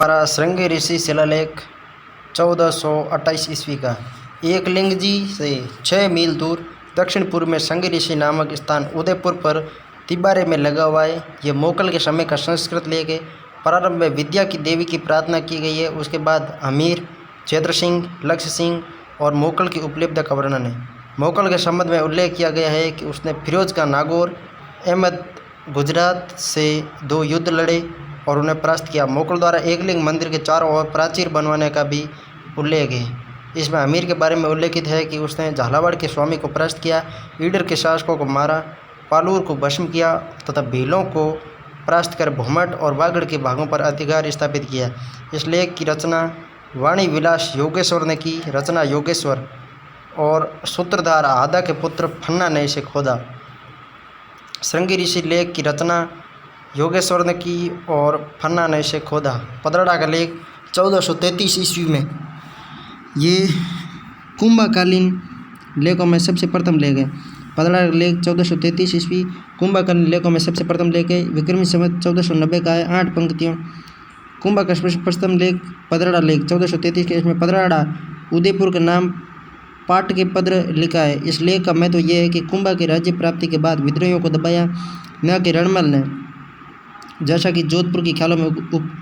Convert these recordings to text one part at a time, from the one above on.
हमारा श्रृंगी ऋषि शिलालेख 1428 ईस्वी का। एकलिंग जी से 6 मील दूर दक्षिण पूर्व में श्रृंगी ऋषि नामक स्थान उदयपुर पर तिबारे में लगा हुआ है। यह मोकल के समय का संस्कृत लेख है। प्रारंभ में विद्या की देवी की प्रार्थना की गई है। उसके बाद अमीर, चैत्र सिंह, लक्ष्य सिंह और मोकल की उपलब्धि का वर्णन है। मोकल के संबंध में उल्लेख किया गया है कि उसने फिरोज का नागौर, अहमद गुजरात से 2 युद्ध लड़े और उन्हें परास्त किया। मोकल द्वारा एकलिंग मंदिर के चारों ओर प्राचीर बनवाने का भी उल्लेख है। इसमें अमीर के बारे में उल्लेखित है कि उसने झालावाड़ के स्वामी को परास्त किया, ईडर के शासकों को मारा, पालूर को भस्म किया तथा भीलों को परास्त कर भूमठ और वागड़ के भागों पर अधिकार स्थापित किया। इस लेख की रचना वाणी विलास योगेश्वर ने की। रचना योगेश्वर और सूत्रधार आदा के पुत्र फन्ना ने इसे खोदा। श्रृंगी ऋषि लेख की रचना योगेश्वर ने की और फन्ना ने इसे खोदा। पदराड़ा का लेख 1433 ईस्वी में। ये कुंभकालीन लेखों में सबसे प्रथम लेख है। पदराड़ा का लेख 1433 ईस्वी कुंभकालीन लेखों में सबसे प्रथम लेख है। विक्रमी संवत 1490 का है, 8 पंक्तियों। कुंभ का प्रथम लेख पदराड़ा लेख 1433 के। इसमें पदराड़ा उदयपुर का नाम पाट के पद्र लिखा है। इस लेख का महत्व यह है कि कुंभा की राज्य प्राप्ति के बाद विद्रोहियों को दबाया, न कि रणमल ने, जैसा कि जोधपुर की ख्यालों में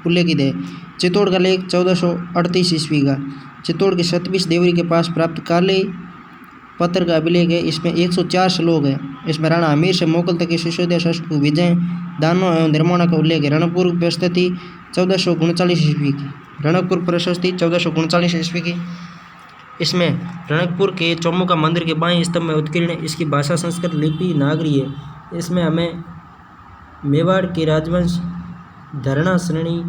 उल्लेखित है। चित्तौड़ का लेख 1438 ईस्वी का। चित्तौड़ के सतविश देवरी के पास प्राप्त काले पत्र का अभिलेख है। इसमें 104 श्लोक है। इसमें राणा अमीर से मोकल तक के सिसोदिया शासक विजय, दानों एवं निर्माणों का उल्लेख है। रणकपुर प्रशस्ति 1439 ईस्वी की। रणकपुर प्रशस्ति 1439 ईस्वी की। इसमें रणकपुर के चौमुखा मंदिर के बाएं स्तंभ में उत्कीर्ण है। इसकी भाषा संस्कृत लिपि नागरी है। इसमें हमें मेवाड़ के राजवंश धरणा श्रेणी,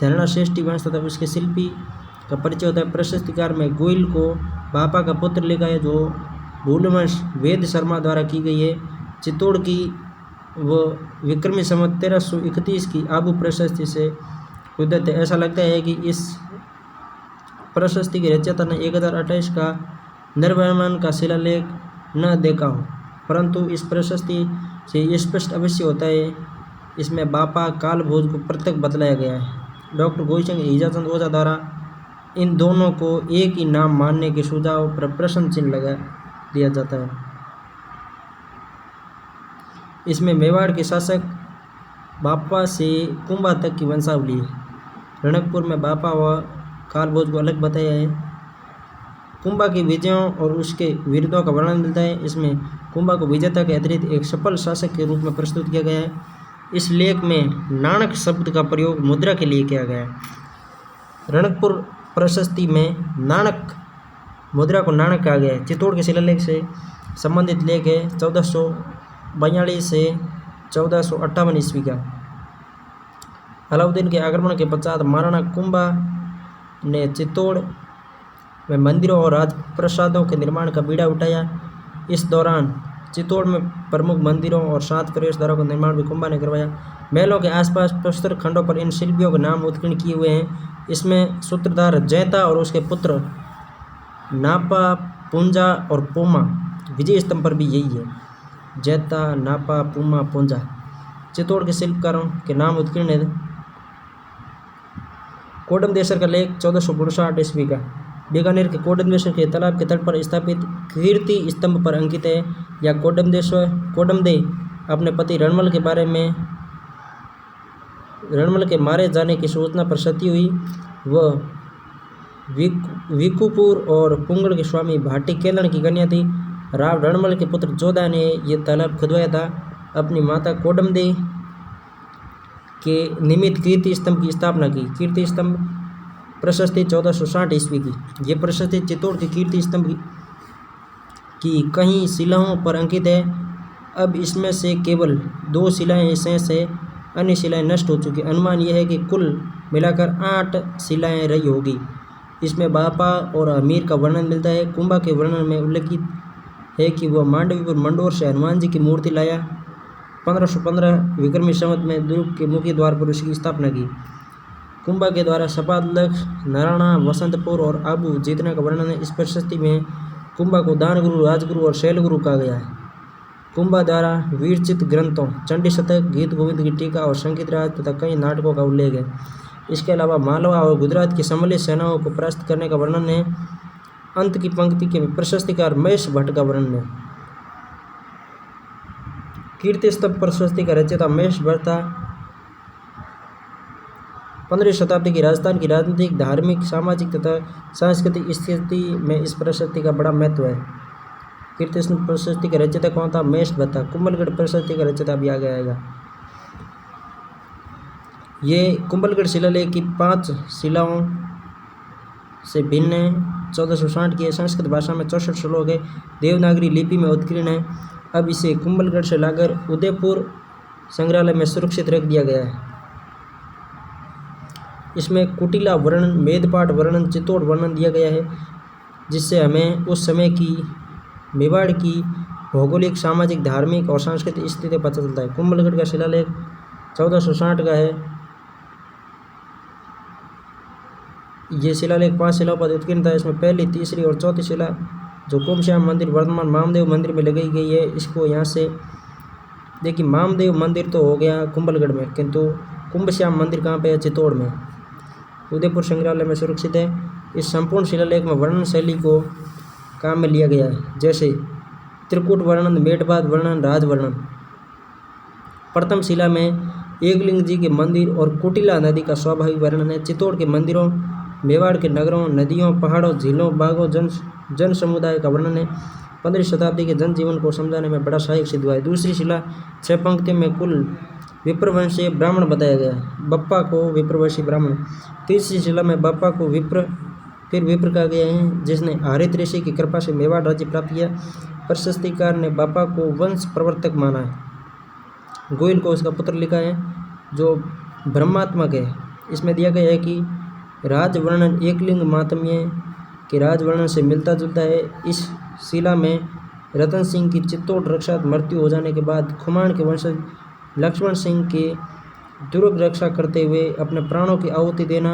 धरणा श्रेष्ठी वंश तथा उसके शिल्पी का परिचय होता है। प्रशस्तिकार में गोइल को बापा का पुत्र लिखा है, जो भूलवंश वेद शर्मा द्वारा की गई है। चित्तौड़ की वो विक्रमी संवत 1331 की आबू प्रशस्ति से उद्धत है। ऐसा लगता है कि इस प्रशस्ति के रचयिता ने 1028 का निर्वहन का शिलालेख न देखा हो, परंतु इस प्रशस्ति से स्पष्ट अवश्य होता है इसमें बापा काल भोज को प्रत्यक्ष बतलाया गया है। डॉक्टर गोविंद ईजाचंद ओझा द्वारा इन दोनों को एक ही नाम मानने के सुझाव पर प्रश्न चिन्ह लगा दिया जाता है। इसमें मेवाड़ के शासक बापा से कुंभा तक की वंशावली है। रणकपुर में बापा व काल भोज को अलग बताया है। कुंभा के विजयों और उसके वीरताओं का वर्णन मिलता है। इसमें कुंभा को विजेता के अतिरिक्त एक सफल शासक के रूप में प्रस्तुत किया गया है। इस लेख में नाणक शब्द का प्रयोग मुद्रा के लिए किया गया है। रणकपुर प्रशस्ति में नाणक मुद्रा को नाणक कहा गया है। चित्तौड़ के शिलालेख से संबंधित लेख है 1442 से 1458 ईस्वी का। अलाउद्दीन के आक्रमण के पश्चात महाराणा कुंभा ने चित्तौड़ में मंदिरों और राजप्रसादों के निर्माण का बीड़ा उठाया। इस दौरान चित्तौड़ में प्रमुख मंदिरों और 7 प्रवेश द्वारों का निर्माण भी कुंभा ने करवाया। महलों के आसपास प्रस्तर खंडों पर इन शिल्पियों के नाम उत्कीर्ण किए हुए हैं। इसमें सूत्रधार जैता और उसके पुत्र नापा, पुंजा और पोमा। विजय स्तंभ पर भी यही है, जैता, नापा, पुमा, पुंजा। चित्तौड़ के शिल्पकारों के नाम उत्कीर्ण है। कोडमदेश्वर का लेख 1459 ईस्वी का। बीकानेर के कोडमदेश्वर के तालाब के तट पर स्थापित कीर्ति स्तंभ पर अंकित है। या कोडमदे अपने पति रणमल के मारे जाने की सूचना पर सती हुई। वह विकुपुर और पुंगड़ के स्वामी भाटी केलन की कन्या थी। राव रणमल के पुत्र जोधा ने यह तालाब खुदवाया था। अपनी माता कोडमदे के निमित्त कीर्ति स्तंभ की स्थापना की। कीर्ति स्तंभ प्रशस्ति 1460 ईस्वी की। ये प्रशस्ति चित्तौड़ के कीर्ति स्तंभ की कई शिलाओं पर अंकित है। अब इसमें से केवल 2 शिलाएं शेष है, अन्य शिलाएं नष्ट हो चुकी। अनुमान यह है कि कुल मिलाकर 8 शिलाएं रही होगी। इसमें बापा और अमीर का वर्णन मिलता है। कुंभा के वर्णन में उल्लेखित है कि वह मांडवीपुर मंडोर से हनुमान जी की मूर्ति लाया। 1515 विक्रमी संवत में दुर्ग के मुख्य द्वार पर उसकी स्थापना की। कुंभा के द्वारा सपादलख, नारायणा, वसंतपुर और आबू जीतने का वर्णन है। इस प्रशस्ति में कुंभा को दानगुरु, राजगुरु और शैलगुरु कहा गया है। कुंभा द्वारा वीरचित ग्रंथों, चंडी शतक, गीत गोविंद की टीका और संगीत राज तथा कई नाटकों का उल्लेख है। इसके अलावा मालवा और गुजरात की सम्मिलित सेनाओं को परास्त करने का वर्णन है। अंत की पंक्ति के प्रशस्तिकार महेश भट्ट का वर्णन है। कीर्ति स्तंभ प्रशस्ति का रचयिता महेश भट्ट था। 15वीं शताब्दी की राजस्थान की राजनीतिक, धार्मिक, सामाजिक तथा सांस्कृतिक स्थिति में इस प्रशस्ति का बड़ा महत्व है। कीर्ति स्तंभ प्रशस्ति का रचयिता कौन था? महेश भट्ट था। कुंभलगढ़ प्रशस्ति का रचयिता भी आगे आएगा। ये कुंभलगढ़ शिलालेख की 5 शिलाओं से भिन्न है। 1460 की संस्कृत भाषा में 64 श्लोक है। देवनागरी लिपि में उत्कीर्ण है। अब इसे कुंभलगढ़ से लाकर उदयपुर संग्रहालय में सुरक्षित रख दिया गया है। इसमें कुटिला वर्णन, मेदपाट वर्णन, चित्तौड़ वर्णन दिया गया है, जिससे हमें उस समय की मेवाड़ की भौगोलिक, सामाजिक, धार्मिक और सांस्कृतिक स्थिति पता चलता है। कुंभलगढ़ का शिलालेख 1460 का है। ये शिलालेख 5 शिलाओं पर उत्कीर्ण था। इसमें पहली, तीसरी और चौथी शिला जो कुमश्याम मंदिर वर्तमान मामदेव मंदिर में लगाई गई है, इसको यहाँ से देखिए। मामदेव मंदिर तो हो गया कुंभलगढ़ में, किंतु कुंभश्याम मंदिर कहाँ पे है? चित्तौड़ में, उदयपुर संग्रहालय में सुरक्षित है। इस संपूर्ण शिलालेख में वर्णन शैली को काम में लिया गया है, जैसे त्रिकुट वर्णन, मेटबाद वर्णन, राज वर्णन। प्रथम शिला में एकलिंग जी के मंदिर और कुटिला नदी का स्वाभाविक वर्णन है। चित्तौड़ के मंदिरों, मेवाड़ के नगरों, नदियों, पहाड़ों, झीलों, बागों, जन समुदाय का वर्णन है। 15वीं शताब्दी के जनजीवन को समझाने में बड़ा सहायक सिद्ध हुआ है। दूसरी शिला 6 पंक्तियों में कुल विप्रवंशीय ब्राह्मण बताया गया है। बप्पा को विप्रवंशी ब्राह्मण। तीसरी शिला में बप्पा को विप्र कहा गया है, जिसने हरित ऋषि की कृपा से मेवाड़ राज्य प्राप्त किया। प्रशस्तिकार ने बापा को वंश प्रवर्तक माना है। गोयल को उसका पुत्र लिखा है, जो ब्रह्मात्मक है। इसमें दिया गया है कि राजवर्णन एकलिंग महात्म्य के राजवर्णन से मिलता जुलता है। इस शिला में रतन सिंह की चित्तौड़ रक्षा मृत्यु हो जाने के बाद खुमान के वंशज लक्ष्मण सिंह के दुर्ग रक्षा करते हुए अपने प्राणों की आहुति देना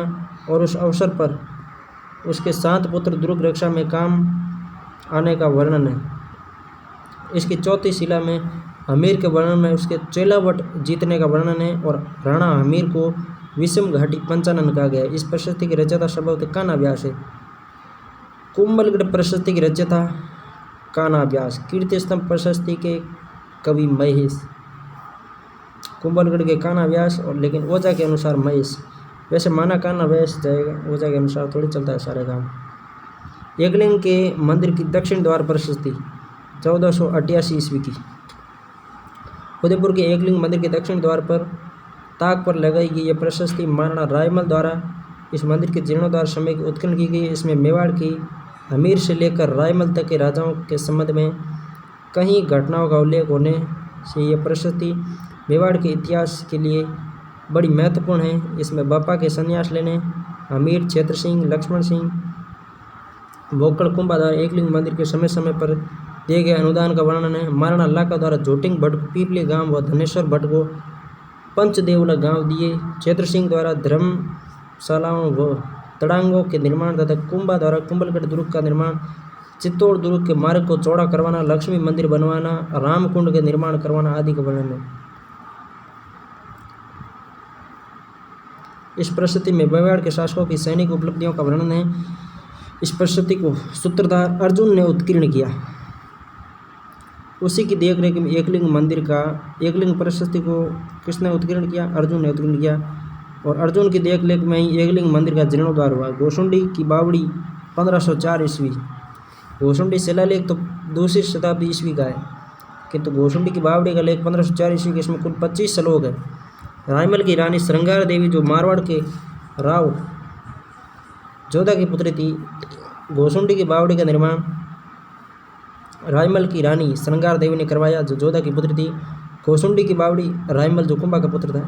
और उस अवसर पर उसके 7 पुत्र दुर्ग रक्षा में काम आने का वर्णन है। इसकी चौथी शिला में हमीर के वर्णन में उसके चेलावट जीतने का वर्णन है और राणा हमीर को विषम घाटी पंचानन कहा गया है। इस प्रशस्ति की रचयिता संभवतः कान्हा व्यास है। कुंभलगढ़ प्रशस्ति की रचयिता कान्हा व्यास। कीर्ति स्तंभ प्रशस्ति के कवि महेश। कुंभलगढ़ के कान्हा व्यास, और लेकिन ओझा के अनुसार महेश। वैसे माना कान्हा व्यास जाएगा, ओझा के अनुसार थोड़ी चलता है सारे काम। एकलिंग के मंदिर की दक्षिण द्वार प्रशस्ति 1488 ईस्वी की। उदयपुर के एकलिंग मंदिर के दक्षिण द्वार पर ताक पर लगाई गई यह प्रशस्ति महाराणा रायमल द्वारा इस मंदिर के जीर्णोद्धार समय की उत्कीर्ण की गई। इसमें मेवाड़ की हमीर से लेकर रायमल तक के राजाओं के संबंध में कई घटनाओं का उल्लेख होने से यह प्रशस्ति मेवाड़ के इतिहास के लिए बड़ी महत्वपूर्ण है। इसमें बापा के संन्यास लेने, हमीर, क्षेत्र सिंह, लक्ष्मण सिंह, बोकड़ कुंभाद्वारा एकलिंग मंदिर के समय समय पर दिए गए अनुदान का वर्णन है। महाराणा लाका द्वारा जोटिंग भट्ट को पीपली गांव व धनेश्वर भट्ट को पंचदेवला गांव दिए। क्षेत्र सिंह द्वारा धर्मशालाओं व तड़ांगों के निर्माण तथा कुंभा द्वारा कुंभलगढ़ दुर्ग का निर्माण, चित्तौड़ दुर्ग के मार्ग को चौड़ा करवाना, लक्ष्मी मंदिर बनवाना, रामकुंड के निर्माण करवाना आदि का वर्णन है। इस प्रशस्ति में मेवाड़ के शासकों की सैनिक उपलब्धियों का वर्णन है। इस प्रशस्ति को सूत्रधार अर्जुन ने उत्कीर्ण किया। उसी की देखरेख में एकलिंग मंदिर का एकलिंग प्रशस्ति को किसने उत्कीर्ण किया? अर्जुन ने उत्कीर्ण किया। और अर्जुन की देखरेख में ही एकलिंग मंदिर का जीर्णोद्धार हुआ। गोसुंडी की बावड़ी 1504 ईस्वी। गोसुंडी शिलालेख तो 2वीं शताब्दी ईस्वी का है, किंतु गोसुंडी की बावड़ी का लेख 1504 ईस्वी के। इसमें कुल 25 श्लोक है। रायमल की रानी श्रृंगार देवी, जो मारवाड़ के राव जोधा की पुत्री थी। गोसुंडी की बावड़ी का निर्माण रायमल की रानी श्रृंगार देवी ने करवाया, जो जोधा की पुत्री थी। गोसुंडी की बावड़ी रायमल जो कुंभा का पुत्र था।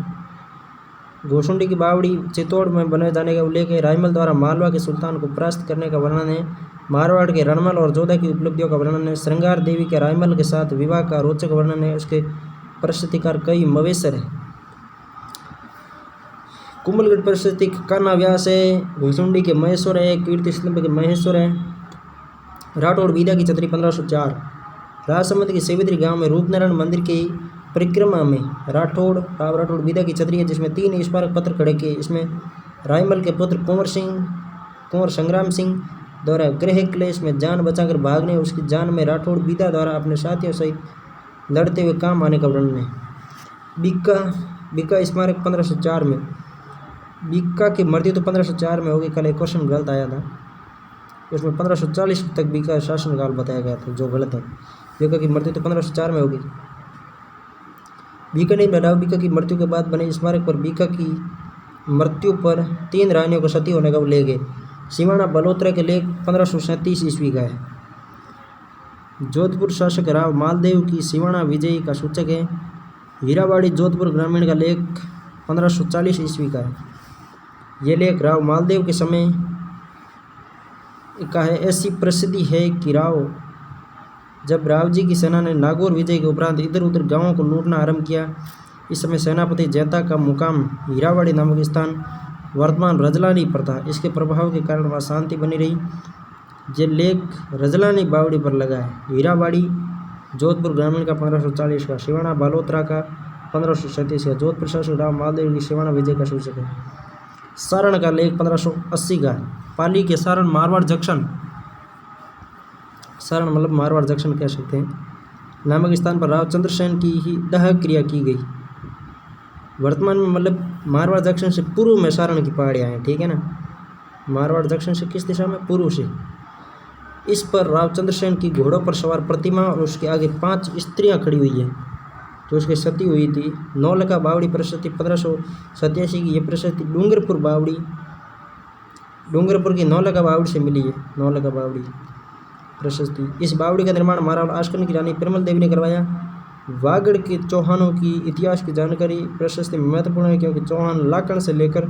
गोसुंडी की बावड़ी चित्तौड़ में बनाए जाने का उल्लेख है। रायमल द्वारा मालवा के सुल्तान को परास्त करने का वर्णन है। मारवाड़ के रणमल और जोधा की उपलब्धियों का वर्णन है। श्रृंगार देवी के रायमल के साथ विवाह का रोचक वर्णन है। उसके प्रशस्तिकार कई मवेशर है। कुंभलगढ़ प्रशस्ति कान्हा व्यास है। गोसुंडी के महेश्वर है। कीर्ति स्तंभ के महेश्वर है। राठौड़ विदा की छतरी 1504। राजसमंद के सेवित्री गांव में रूपनारायण मंदिर की परिक्रमा में राठौड़ विदा की छतरी है, जिसमें 3 स्मारक पत्र खड़े किए। इसमें रायमल के पुत्र कुंवर संग्राम सिंह द्वारा गृह क्लेश में जान बचाकर भागने और उसकी जान में राठौड़ बीदा द्वारा अपने साथियों सहित लड़ते हुए काम आने का वर्णन है। बीका स्मारक 1504 में। बीका की मृत्यु तो 1504 में होगी। कल एक क्वेश्चन गलत आया था, उसमें 1540 तक बीका शासनकाल बताया गया था, जो गलत है। बीका की मृत्यु तो 1504 में होगी। बीकानेर में राव बीका की मृत्यु के बाद बने स्मारक पर बीका की मृत्यु पर 3 रानियों को सती होने का उल्लेख है। सिवाना बलोत्रा के लेख 1537 ईस्वी का है। जोधपुर शासक राव मालदेव की सिवाना विजयी का सूचक है। हीरावाड़ी जोधपुर ग्रामीण का लेख 1540 ईस्वी का है। ये लेख राव मालदेव के समय का है। ऐसी प्रसिद्धि है कि जब राव जी की सेना ने नागौर विजय के उपरांत इधर उधर गांवों को लूटना आरंभ किया, इस समय सेनापति जैता का मुकाम हीरावाड़ी नामक स्थान वर्तमान रजलानी पर था। इसके प्रभाव के कारण वहाँ शांति बनी रही। ये लेख रजलानी बावड़ी पर लगा है। हीरावाड़ी जोधपुर ग्रामीण का 1540 का, सिवाना बालोत्रा का 1537 का। जोधपुर शासक राव मालदेव की सिवाना विजय का सूचक है। सारण का लेख 1580 का है। पाली के सारण मारवाड़ जंक्शन, सारण मतलब मारवाड़ जंक्शन कह सकते हैं, नामक स्थान पर राव चंद्रसेन की ही दह क्रिया की गई। वर्तमान में मतलब मारवाड़ जंक्शन से पूर्व में सारण की पहाड़ियाँ हैं, ठीक है ना। मारवाड़ जंक्शन से किस दिशा में? पूर्व से। इस पर राव चंद्रसेन की घोड़ों पर सवार प्रतिमा और उसके आगे 5 स्त्रियां खड़ी हुई हैं, जो उसकी सती हुई थी। नौलखा बावड़ी प्रशस्ति 1587 की। ये प्रशस्ति डूंगरपुर की नौलखा बावड़ी से मिली है। नौलखा बावड़ी प्रशस्ति। इस बावड़ी का निर्माण मारवाड़ आश्कन की रानी परिमल देवी ने करवाया। वागड़ के चौहानों की इतिहास की जानकारी प्रशस्ति में महत्वपूर्ण है, क्योंकि चौहान लाखन से लेकर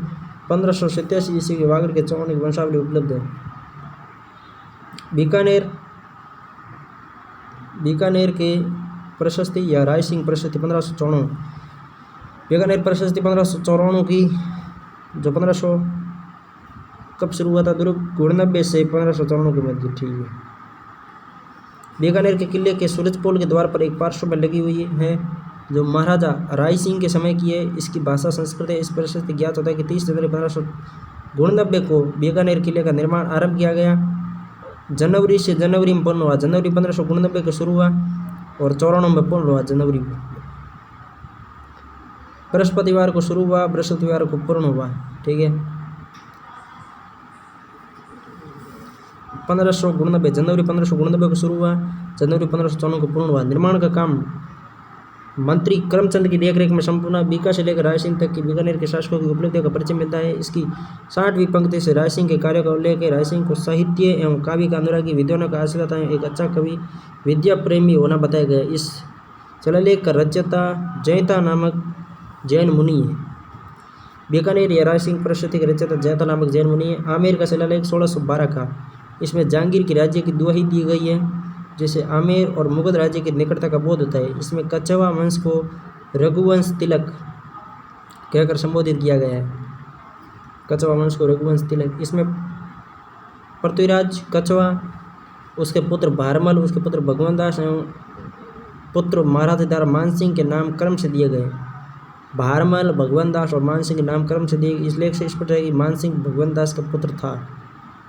1587 ईस्वी के वागड़ के चौहान की वंशावली उपलब्ध है। बीकानेर के प्रशस्ति या रायसिंह प्रशस्ति 1594। बीकानेर प्रशस्ति 1594 की, जो 1500 कब शुरू हुआ था? 1990 से 1594 के मध्य, ठीक है। बीकानेर के किले के सूरजपोल के द्वार पर एक पार्श्व में लगी हुई है, जो महाराजा राय सिंह के समय की है। इसकी भाषा संस्कृत है। इस प्रशस्ति ज्ञात होता है कि 30 जनवरी 1599 को बीकानेर किले का निर्माण आरंभ किया गया। जनवरी से जनवरी में पूर्ण हुआ। जनवरी 1599 को शुरू हुआ और 94 में पूर्ण हुआ। जनवरी में बृहस्पतिवार को शुरू हुआ, बृहस्पतिवार को पूर्ण हुआ, ठीक है। 1599 जनवरी 1599 को शुरू हुआ, जनवरी 1594 को पूर्ण हुआ। निर्माण का काम मंत्री करमचंद की देखरेख में संपूर्ण। बीका से लेकर रायसिंह तक की बीकानेर के शासकों की उपलब्धियों का परिचय मिलता है। इसकी 60वीं पंक्ति से रायसिंह के कार्यों का उल्लेख है। रायसिंह को साहित्य एवं काव्य का अनुरागी, विद्वानों का आश्रिता एवं एक अच्छा कवि, विद्या प्रेमी होना बताया गया। इस शिलालेख का रचयिता जैता नामक जैन मुनि है। बीकानेर या रायसिंह प्रशस्ति के रचयिता जैता नामक जैन मुनि है। आमेर का शिलालेख 1612 का। इसमें जहांगीर के राज्य की दुहाई दी गई है, जैसे आमेर और मुगल राज्य की निकटता का बोध होता है। इसमें कछवा वंश को रघुवंश तिलक कहकर संबोधित किया गया है। कछवा वंश को रघुवंश तिलक। इसमें पृथ्वीराज कछवा, उसके पुत्र भारमल, उसके पुत्र भगवंतदास एवं पुत्र महाराजदार मानसिंह के नाम क्रम से दिए गए। भारमल, भगवंतदास और मानसिंह के नाम क्रम से दिए। इस लेख से स्पष्ट है कि मानसिंह भगवंतदास का पुत्र था।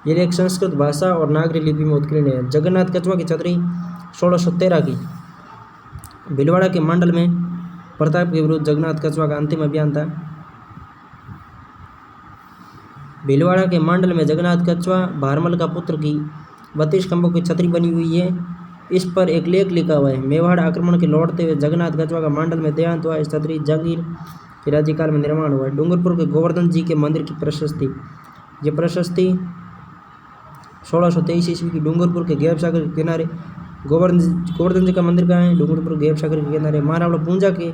ये लेख संस्कृत भाषा और नागरी लिपि में उत्कीर्ण है। जगन्नाथ कछवा की छतरी 1613 की। भीलवाड़ा के मंडल में प्रताप के विरुद्ध जगन्नाथ कछवा का अंतिम अभियान था। भीलवाड़ा के मंडल में जगन्नाथ कछवा भारमल का पुत्र की 32 खंभों की छतरी बनी हुई है। इस पर एक लेख लिखा हुआ है। मेवाड़ आक्रमण के लौटते हुए जगन्नाथ कछवा का मंडल में देहांत हुआ। इस छतरी जहांगीर के राज्यकाल में निर्माण हुआ है। डूंगरपुर के गोवर्धन जी के मंदिर की प्रशस्ति। ये प्रशस्ति 1623 ईस्वी की। डूंगरपुर के गैब सागर के किनारे गोवर्धन जी का मंदिर कहाँ है? डूंगरपुर गैब सागर के किनारे। महाराणा पूंजा के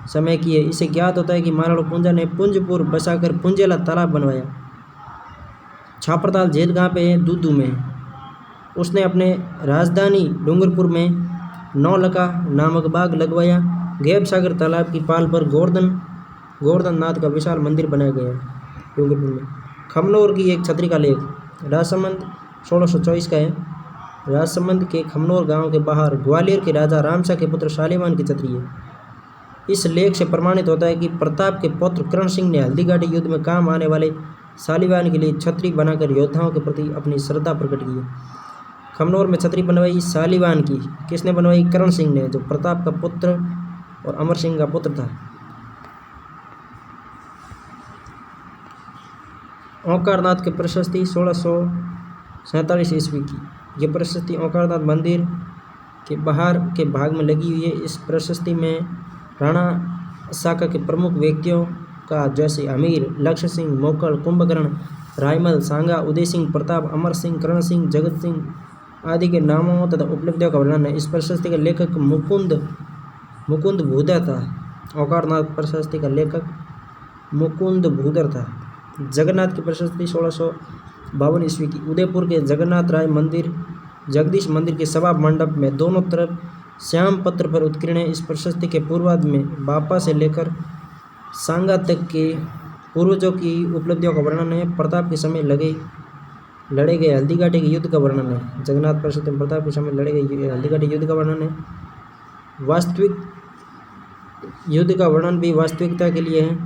समय की है। इसे ज्ञात होता है कि महाराणा पूंजा ने पुंजपुर बसाकर पुंजेला तालाब बनवाया। छापरताल झील कहाँ पे है? दूदू में। उसने अपने राजधानी डूंगरपुर में नौलखा नामक बाग लगवाया। गैब सागर तालाब की पाल पर गोवर्धन नाथ का विशाल मंदिर बनाया गया डूंगरपुर में। खमनौर की एक छतरी का लेख। राजसमंद 1624 का है। राजसमंद के खमनौर गांव के बाहर ग्वालियर के राजा रामशाह के पुत्र शालीवान की छतरी है। इस लेख से प्रमाणित होता है कि प्रताप के पुत्र करण सिंह ने हल्दीघाटी युद्ध में काम आने वाले शालीवाहन के लिए छतरी बनाकर योद्धाओं के प्रति अपनी श्रद्धा प्रकट की। खमनोर में छतरी बनवाई शालीवाहन की किसने बनवाई? करण सिंह ने, जो प्रताप का पुत्र और अमर सिंह का पुत्र था। ओंकारनाथ की प्रशस्ति 1647 ईस्वी की। ये प्रशस्ति ओंकारनाथ मंदिर के बाहर के भाग में लगी हुई है। इस प्रशस्ति में राणा शाखा के प्रमुख व्यक्तियों का जैसे अमीर, लक्ष्य सिंह, मोकल, कुंभकर्ण, रायमल, सांगा, उदय सिंह, प्रताप, अमर सिंह, करण सिंह, जगत सिंह आदि के नामों तथा उपलब्धियों का वर्णन है। इस प्रशस्ति का लेखक मुकुंद भूधर था। ओंकारनाथ प्रशस्ति का लेखक मुकुंद भूधर था। जगन्नाथ की प्रशस्ति 1652 ईस्वी की। उदयपुर के जगन्नाथ राय मंदिर जगदीश मंदिर के सभा मंडप में दोनों तरफ श्याम पत्र पर उत्कीर्ण है। इस प्रशस्ति के पूर्वार्ध में बापा से लेकर सांगा तक के पूर्वजों की उपलब्धियों का वर्णन है। प्रताप के समय लड़े गए हल्दीघाटी के युद्ध का वर्णन है। जगन्नाथ प्रशस्ति में प्रताप के समय लड़े गए हल्दीघाटी युद्ध का वर्णन है। वास्तविक युद्ध का वर्णन भी वास्तविकता के लिए है।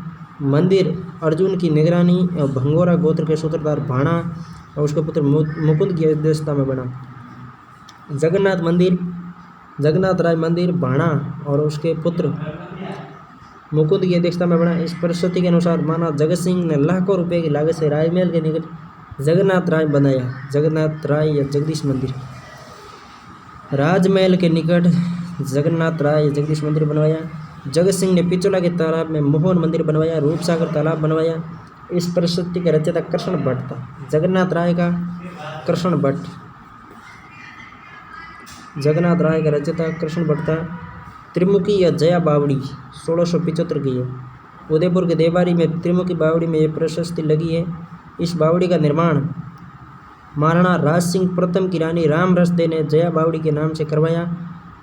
मंदिर अर्जुन की निगरानी और भंगोरा गोत्र के सूत्रधार भाणा और उसके पुत्र मुकुंद की अध्यक्षता में बना। जगन्नाथ मंदिर जगन्नाथ राय मंदिर भाणा और उसके पुत्र मुकुंद की अध्यक्षता में बना। इस प्रशस्ति के अनुसार माना जगत सिंह ने लाखों रुपए की लागत से रायमहल के निकट जगन्नाथ राय बनाया। जगन्नाथ राय या जगदीश मंदिर। राजमहल के निकट जगन्नाथ राय जगदीश मंदिर बनवाया। जगत सिंह ने पिचोला के तालाब में मोहन मंदिर बनवाया। रूपसागर तालाब बनवाया। इस प्रशस्ति का रचयिता कृष्ण भट्ट था। जगन्नाथ राय का कृष्ण भट्ट जगन्नाथ राय का रचयिता कृष्ण भट्ट था। त्रिमुखी या जया बावड़ी 1675 की है। उदयपुर के देवारी में त्रिमुखी बावड़ी में यह प्रशस्ति लगी है। इस बावड़ी का निर्माण महाराणा राज सिंह प्रथम की रानी राम रसदे ने जया बावड़ी के नाम से करवाया।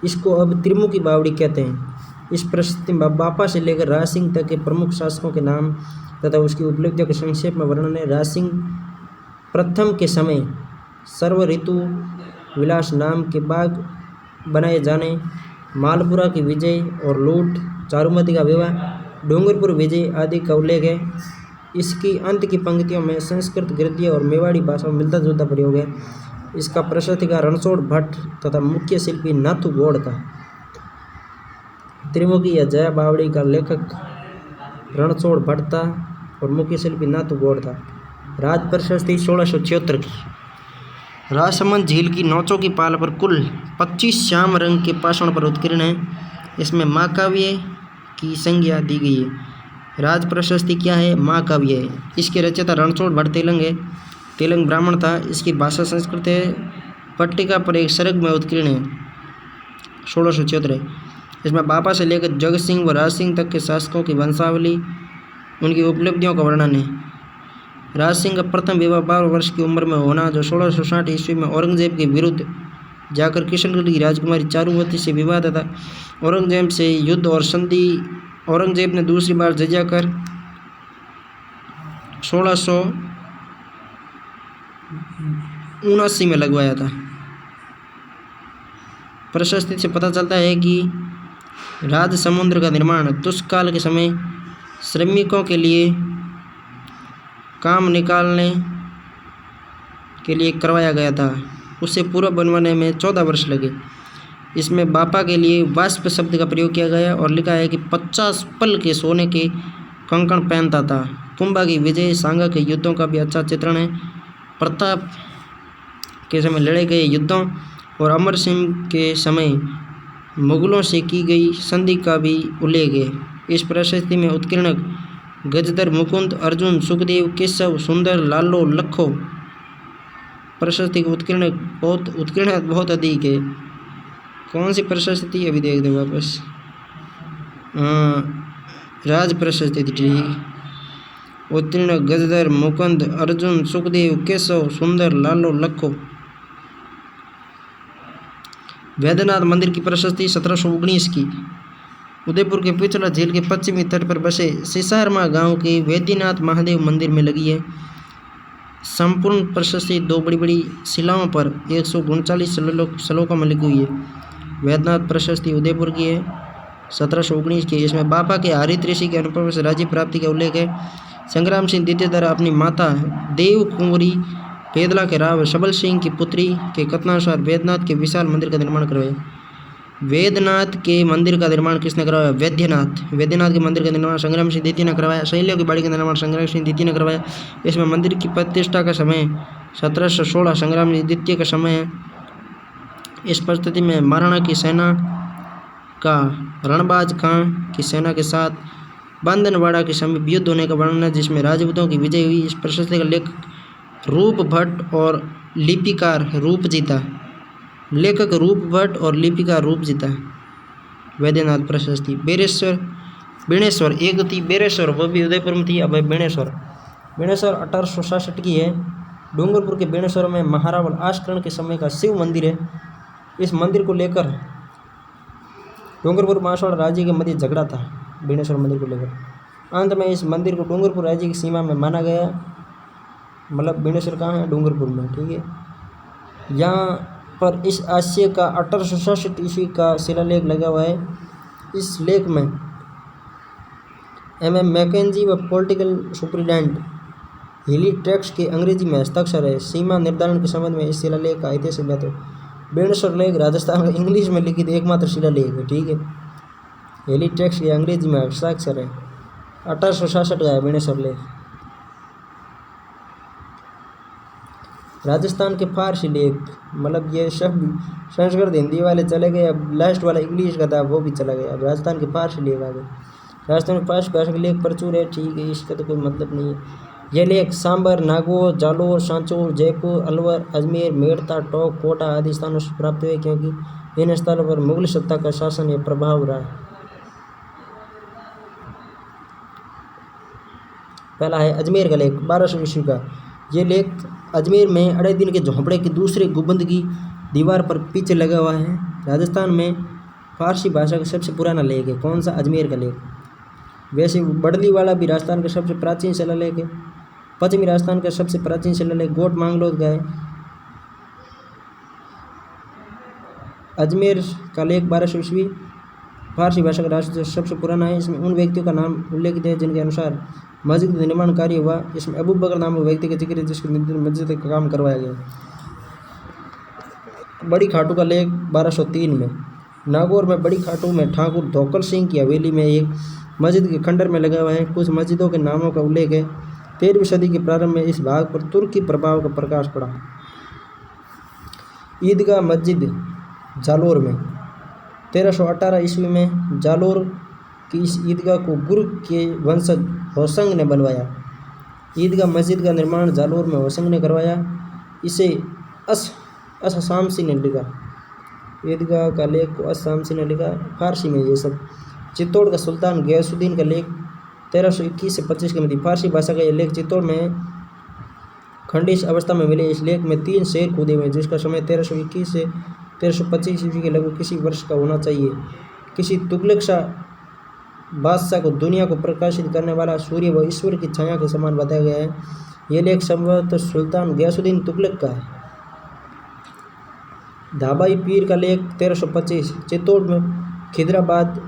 इसको अब त्रिमुखी बावड़ी कहते हैं। इस प्रशस्ति में बापा से लेकर राज सिंह तक के प्रमुख शासकों के नाम तथा उसकी उपलब्धियों के संक्षेप में वर्णन है। राज सिंह प्रथम के समय सर्व ऋतु विलास नाम के बाग बनाए जाने, मालपुरा की विजय और लूट, चारुमती का विवाह, डूंगरपुर विजय आदि का उल्लेख है। इसकी अंत की पंक्तियों में संस्कृत, गद्य और मेवाड़ी भाषा में मिलता जुलता प्रयोग है। इसका प्रशस्तिकार रणछोड़ भट्ट तथा मुख्य शिल्पी नाथू गौड़ था। त्रिमुखी या जया बावड़ी का लेखक रणछोड़ भट्ट था और मुख्य शिल्पी नाथू गौड़ था। राज प्रशस्ति 1676 की। राजसमंद झील की नौचों की पाल पर कुल 25 श्याम रंग के पाषाण पर उत्कीर्ण है। इसमें महाकाव्य की संज्ञा दी गई है। राज प्रशस्ति क्या है? महाकाव्य है। इसके रचयिता रणछोड़ भट्ट तेलंग है। तेलंग ब्राह्मण था। इसकी भाषा संस्कृत है। पट्टिका पर एक सर्ग में उत्कीर्ण है। 1676 है। इसमें बापा से लेकर जगत सिंह व राज सिंह तक के शासकों की वंशावली, उनकी उपलब्धियों का वर्णन है। राज सिंह का प्रथम विवाह 12 वर्ष की उम्र में होना, जो 1660 ईस्वी में औरंगजेब के विरुद्ध जाकर किशनगढ़ की राजकुमारी चारुमती से विवाह तथा औरंगजेब से युद्ध और संधि औरंगजेब ने दूसरी बार जजिया कर 1679 में लगवाया था। प्रशस्ति से पता चलता है कि राज समुद्र का निर्माण दुष्काल के समय श्रमिकों के लिए काम निकालने के लिए करवाया गया था। उसे पूरा बनवाने में 14 वर्ष लगे। इसमें बापा के लिए वाष्प शब्द का प्रयोग किया गया और लिखा है कि 50 पल के सोने के कंकण पहनता था। कुंभा की विजय, सांगा के युद्धों का भी अच्छा चित्रण है। प्रताप के समय लड़े गए युद्धों और अमर सिंह के समय मुगलों से की गई संधि का भी उल्लेख है। इस प्रशस्ति में उत्कीर्ण गजधर, मुकुंद, अर्जुन, सुखदेव, केशव, सुंदर, लालो, लखो प्रशस्ति को उत्कीर्ण बहुत अधिक है। कौन सी प्रशस्ति अभी देख दे वापस। राज प्रशस्ति थी, ठीक। उत्तीर्ण गजधर, मुकुंद, अर्जुन, सुखदेव, केशव, सुंदर, लालो, लखो। वैद्यनाथ मंदिर की प्रशस्ति 1719 की। उदयपुर के पिछला झील के पश्चिमी तट पर बसे सिसारमा गांव के वैद्यनाथ महादेव मंदिर में लगी है। संपूर्ण प्रशस्ति 2 बड़ी बड़ी शिलाओं पर 139 श्लोकों में लिखी हुई है। वैद्यनाथ प्रशस्ति उदयपुर की है। 1719 की। इसमें बाबा के हरित ऋषि के अनुपम से राज्य प्राप्ति का उल्लेख है। संग्राम सिंह द्वितीय द्वारा अपनी माता देव कुंवरी पेदला के राव सबल सिंह की पुत्री के कथनानुसार वेदनाथ के विशाल मंदिर का निर्माण करवाया। वेदनाथ के मंदिर का निर्माण किसने करवाया? वैद्यनाथ के मंदिर का निर्माण संग्राम सिंह द्वितीय ने करवाया। शैलियों की बाड़ी का निर्माण संग्राम सिंह द्वितीय ने करवाया। इसमें मंदिर की प्रतिष्ठा का समय 1716 संग्राम सिंह द्वितीय का समय है। इस परिस्थिति में महाराणा की सेना का रणबाज खां की सेना के साथ बांदनवाड़ा के समीप युद्ध होने का वर्णन है, जिसमें राजपूतों की विजय हुई। इस प्रशस्ति का लेखक रूप भट्ट और लिपिकार रूपजीता लेखक रूप भट्ट और लिपिकार रूपजीता। वैद्यनाथ प्रशस्ति। बेणेश्वर एक थी बेरेश्वर, वो भी उदयपुर में थी। अब बेणेश्वर 1866 की है। डूंगरपुर के बेणेश्वर में महारावल आस्करण के समय का शिव मंदिर है। इस मंदिर को लेकर डूंगरपुर मारवाड़ राज्य के मध्य झगड़ा था बेणेश्वर मंदिर को लेकर। अंत में इस मंदिर को डूंगरपुर राज्य की सीमा में माना गया। मतलब बेणेश्वर कहाँ है? डूंगरपुर में, ठीक है। यहाँ पर इस आशय का 1866 ईस्वी का शिलालेख लगा हुआ है। इस लेख में MM मैकेंजी व पॉलिटिकल सुप्रिटेंडेंट हिली ट्रैक्स के अंग्रेजी में हस्ताक्षर है। सीमा निर्धारण के संबंध में इस शिलालेख का ऐतिहासिक महत्व। बेणेश्वर लेख राजस्थान का इंग्लिश में लिखित एकमात्र शिलालेख है, ठीक है। हिली ट्रैक्स के अंग्रेजी में हस्ताक्षर है। 1866 का है बेणेश्वर लेख। राजस्थान के फारसी लेख, मतलब ये शब्द संस्कृत हिंदी वाले चले गए, अब लास्ट वाला इंग्लिश का था वो भी चला गया। अब राजस्थान के फारसी लेख आ गए। राजस्थान में फारसी भाषा के लेख प्रचुर है, ठीक है, इसका तो कोई मतलब नहीं है। ये लेख सांबर, नागौर, जालोर, सांचौर, जयपुर, अलवर, अजमेर, मेड़ता, टोंक, कोटा आदि स्थानों से प्राप्त हुए, क्योंकि इन स्थलों पर मुगल सत्ता का शासन या प्रभाव रहा है। पहला है अजमेर का लेख 1200 ईस्वी का। ये लेख अजमेर में अढ़ाई दिन के झोंपड़े की दूसरे गुंबद की दीवार पर पीछे लगा हुआ है। राजस्थान में फारसी भाषा का सबसे पुराना लेख है। कौन सा? अजमेर का लेख। वैसे बड़ली वाला भी राजस्थान का सबसे प्राचीन शिलालेख है। पश्चिमी राजस्थान का सबसे प्राचीन शिलालेख गोट मांगलोद का है। अजमेर का लेख 1200 ईस्वी फारसी भाषा का राष्ट्र सबसे पुराना है। इसमें उन व्यक्तियों का नाम उल्लेखित है जिनके अनुसार मस्जिद का निर्माण कार्य हुआ। इसमें अबू बकर नामक व्यक्ति का जिक्र है, जिसके मस्जिद का काम करवाया गया। बड़ी खाटू का लेख 1203 में। नागौर में बड़ी खाटू में ठाकुर धोकल सिंह की हवेली में एक मस्जिद के खंडर में लगा हुआ है। कुछ मस्जिदों के नामों का उल्लेख है। 13वीं सदी के प्रारंभ में इस भाग पर तुर्की प्रभाव का प्रकाश पड़ा। ईदगाह मस्जिद जालोर में 1318 ईस्वी में जालोर की इस ईदगाह को गुरु के वंशज होसंग ने बनवाया। ईदगाह मस्जिद का निर्माण जालोर में होसंग ने करवाया। इसे अस-शामसी ने लिखा। ईदगाह का लेख को अस-शामसी ने लिखा। फारसी में ये सब। चित्तौड़ का सुल्तान गयासुद्दीन का लेख 1321 से 25 के मध्य। फारसी भाषा का यह लेख चित्तौड़ में खंडित अवस्था में मिले। इस लेख में 3 शेर कूदे हुए, जिसका समय 1321 से 1325 ईस्वी के लगभग किसी वर्ष का होना चाहिए। किसी तुगलक शाह बादशाह को दुनिया को प्रकाशित करने वाला सूर्य व ईश्वर की छाया के समान बताया गया है। यह लेख संभवतः सुल्तान गयासुद्दीन तुगलक का है। धाबाई पीर का लेख 1325 चित्तौड़ में खिदराबाद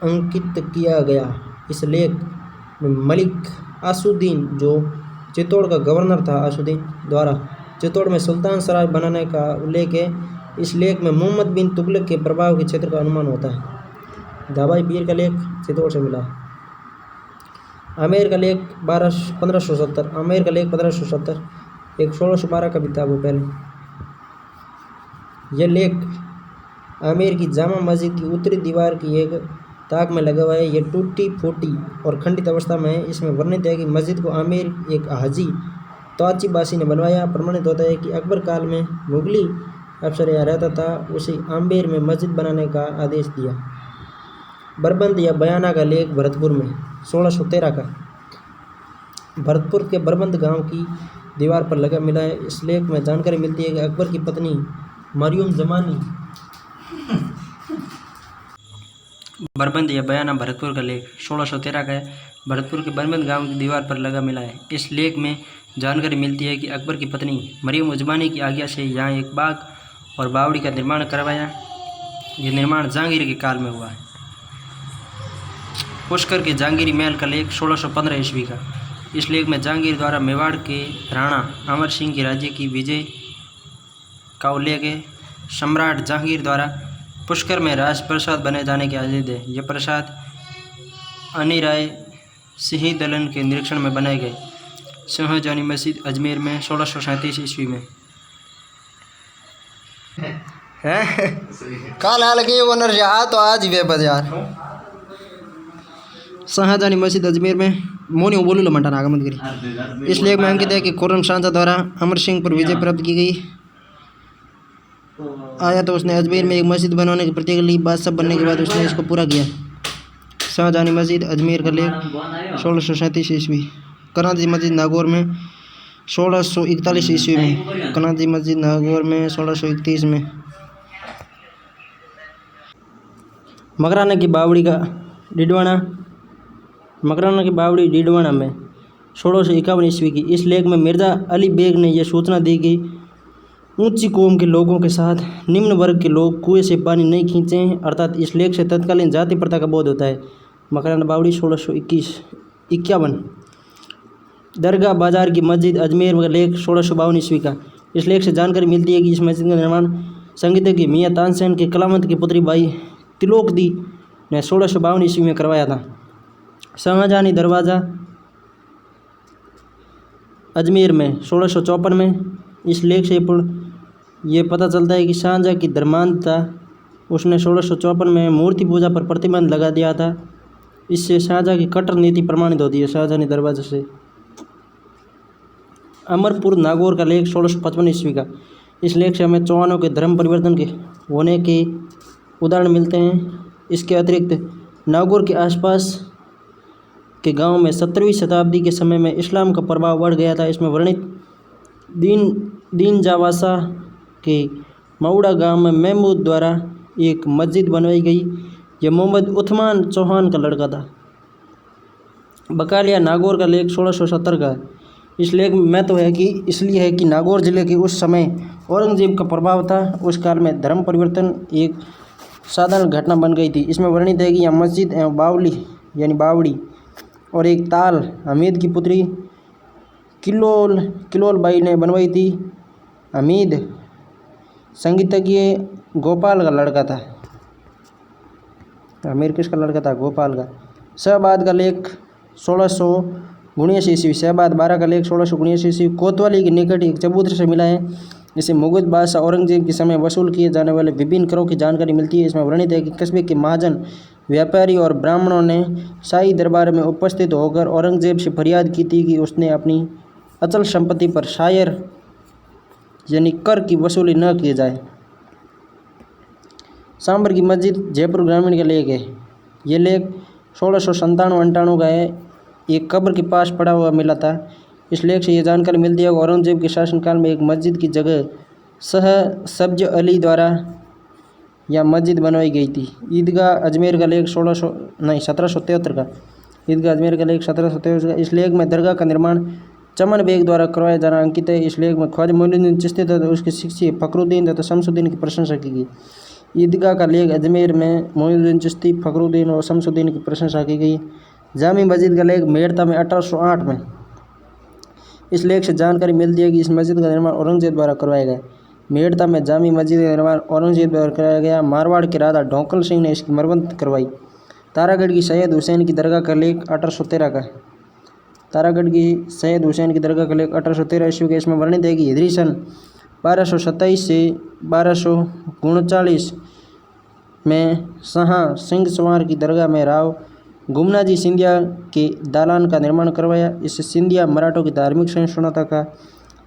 अंकित किया गया। इस लेख में मलिक आसुद्दीन, जो चित्तौड़ का गवर्नर था, आसुद्दीन द्वारा चित्तौड़ में सुल्तान सराय बनाने का उल्लेख है। इस लेख में मोहम्मद बिन तुगलक के प्रभाव के क्षेत्र का अनुमान होता है। धाबाई पीर का लेख चित्तौड़ से मिला है। आमेर का लेख 1570। आमेर का लेख 1570 एक 1612 का भी था वो पहले। यह लेख आमेर की जामा मस्जिद की उत्तरी दीवार की एक ताक में लगा हुआ है। यह टूटी फूटी और खंडित अवस्था में है। इसमें वर्णित है कि मस्जिद को आमेर एक हाजी तोआचीबासी ने बनवाया। प्रमाणित होता है कि अकबर काल में मुगली अफसर यहाँ रहता था, उसे आमेर में मस्जिद बनाने का आदेश दिया। बरबंद या बयाना का लेख भरतपुर में 1613 का। भरतपुर के बरबंद गांव की दीवार पर लगा मिला है। इस लेख में जानकारी मिलती है कि अकबर की पत्नी मरियम जमानी। बरबंद या बयाना भरतपुर का लेख 1613 का है। भरतपुर के बरबंद गांव की दीवार पर लगा मिला है। इस लेख में जानकारी मिलती है कि अकबर की पत्नी मरियम उजमानी की आज्ञा से यहाँ एक बाग और बावड़ी का निर्माण करवाया। यह निर्माण जहांगीर के काल में हुआ है। पुष्कर के जहांगीरी महल का लेख 1615 ईस्वी का। इस लेख में जहांगीर द्वारा मेवाड़ के राणा अमर सिंह के राज्य की विजय का उल्लेख है। सम्राट जहांगीर द्वारा पुष्कर में राजप्रसाद बने जाने के आदेश है। यह प्रसाद अनिराय सिंह दलन के निरीक्षण में बनाए गए। शाहजहानी मस्जिद अजमेर में 1637 ईस्वी में है। कल हाल के वो नरजहा तो आज वे बाजार शाहजहानी मस्जिद अजमेर में मोनी बोलू लो मंटा नागमत गिरी। इस लेख में अंकित है कि खुर्रम शाह द्वारा अमर सिंह पर विजय प्राप्त की गई आया तो उसने अजमेर में एक मस्जिद बनवाने की प्रतिज्ञा ली। बादशाह बनने के बाद उसने इसको पूरा किया। शाहजहानी मस्जिद अजमेर का लेख 1637 ईस्वी। कराची मस्जिद नागौर में 1641 ईस्वी में। कराची मस्जिद नागौर में 1631 में। मकराना की बावड़ी का डिडवाना मकराना की बावड़ी डिडवाना में 1651 ईस्वी की। इस लेख में मिर्ज़ा अली बेग ने यह सूचना दी कि ऊंची कौम के लोगों के साथ निम्न वर्ग के लोग कुएं से पानी नहीं खींचें, अर्थात इस लेख से तत्कालीन जाति प्रथा का बोध होता है। मकराना बावड़ी 1651। दरगाह बाजार की मस्जिद अजमेर का लेख 1652 ईस्वी का। इस लेख से जानकारी मिलती है कि इस मस्जिद का निर्माण संगीतज्ञ मियाँ तानसेन के कलामत की पुत्री बाई तिलोकदी ने 1652 ईस्वी में करवाया था। शाहजहानी दरवाज़ा अजमेर में 1654 में। इस लेख से ये पता चलता है कि शाहजहाँ की धर्मांधता उसने 1654 में मूर्ति पूजा पर प्रतिबंध लगा दिया था। इससे शाहजहाँ की कट्टर नीति प्रमाणित होती है। शाहजहानी दरवाजे से अमरपुर नागौर का लेख 1655 ईस्वी का। इस लेख से हमें चौहानों के धर्म परिवर्तन के होने के उदाहरण मिलते हैं। इसके अतिरिक्त नागौर के आसपास के गांव में 17वीं शताब्दी के समय में इस्लाम का प्रभाव बढ़ गया था। इसमें वर्णित दीन जावासा के मऊड़ा गांव में महमूद द्वारा एक मस्जिद बनवाई गई। यह मोहम्मद उस्मान चौहान का लड़का था। बकालिया नागौर का लेख 1670 का। इस लेख में तो है कि इसलिए है कि नागौर जिले के उस समय औरंगजेब का प्रभाव था। उस काल में धर्म परिवर्तन एक साधारण घटना बन गई थी। इसमें वर्णित है कि यह मस्जिद एवं बावली यानी बावड़ी और एक ताल हमीद की पुत्री किलोल बाई ने बनवाई थी। हमीद संगीतज्ञ गोपाल का लड़का था। अमीर किसका लड़का था? गोपाल का। शहबाद का लेख 1679 ईस्वी। शहबाद 12 का लेख 1679 ईस्वी। कोतवाली के निकट एक चबूतरे से मिला है। इसे मुगल बादशाह औरंगजेब के समय वसूल किए जाने वाले विभिन्न करों की जानकारी मिलती है। इसमें वर्णित है कि कस्बे के महाजन व्यापारी और ब्राह्मणों ने शाही दरबार में उपस्थित होकर औरंगजेब से फरियाद की थी कि उसने अपनी अचल संपत्ति पर शायर यानी कर की वसूली न की जाए। सांबर की मस्जिद जयपुर ग्रामीण का लेख है। ये लेख 1697-98 का है। एक कब्र के पास पड़ा हुआ मिला था। इस लेख से ये जानकारी मिलती है कि औरंगजेब के शासनकाल में एक मस्जिद की जगह सब्ज अली द्वारा यह मस्जिद बनवाई गई थी। ईदगाह अजमेर का लेख 1773 का। ईदगाह अजमेर का लेख 1773 का। इस लेख में दरगाह का निर्माण चमन बेग द्वारा करवाया जाना अंकित है। इस लेख में ख्वाजा मोइनुद्दीन चिश्ती तथा उसके शिष्य फखरुद्दीन तथा शमसुद्दीन की प्रशंसा की गई। ईदगाह का लेख अजमेर में मोइनुद्दीन चिश्ती, फखरुद्दीन और शमसुद्दीन की प्रशंसा की गई। जामी मस्जिद का लेख मेड़ता में 1808 में। इस लेख से जानकारी मिलती है कि इस मस्जिद का निर्माण औरंगजेब द्वारा करवाया गया। मेड़ता में जामी मस्जिद का निर्माण औरंगजेब द्वारा कराया गया। मारवाड़ के राजा ढोकल सिंह ने इसकी मरम्मत करवाई। तारागढ़ की सैयद हुसैन की दरगाह का लेख 1813 का। तारागढ़ की सैयद हुसैन की दरगाह का लेख 1813 ईस्वी के। इसमें वर्णित है कि हिजरी सन 1227 से 1239 में शाह सिंह सवार की दरगाह में राव गुमनाजी सिंधिया के दालान का निर्माण करवाया। इससे सिंधिया मराठों की धार्मिक सहिष्णुता का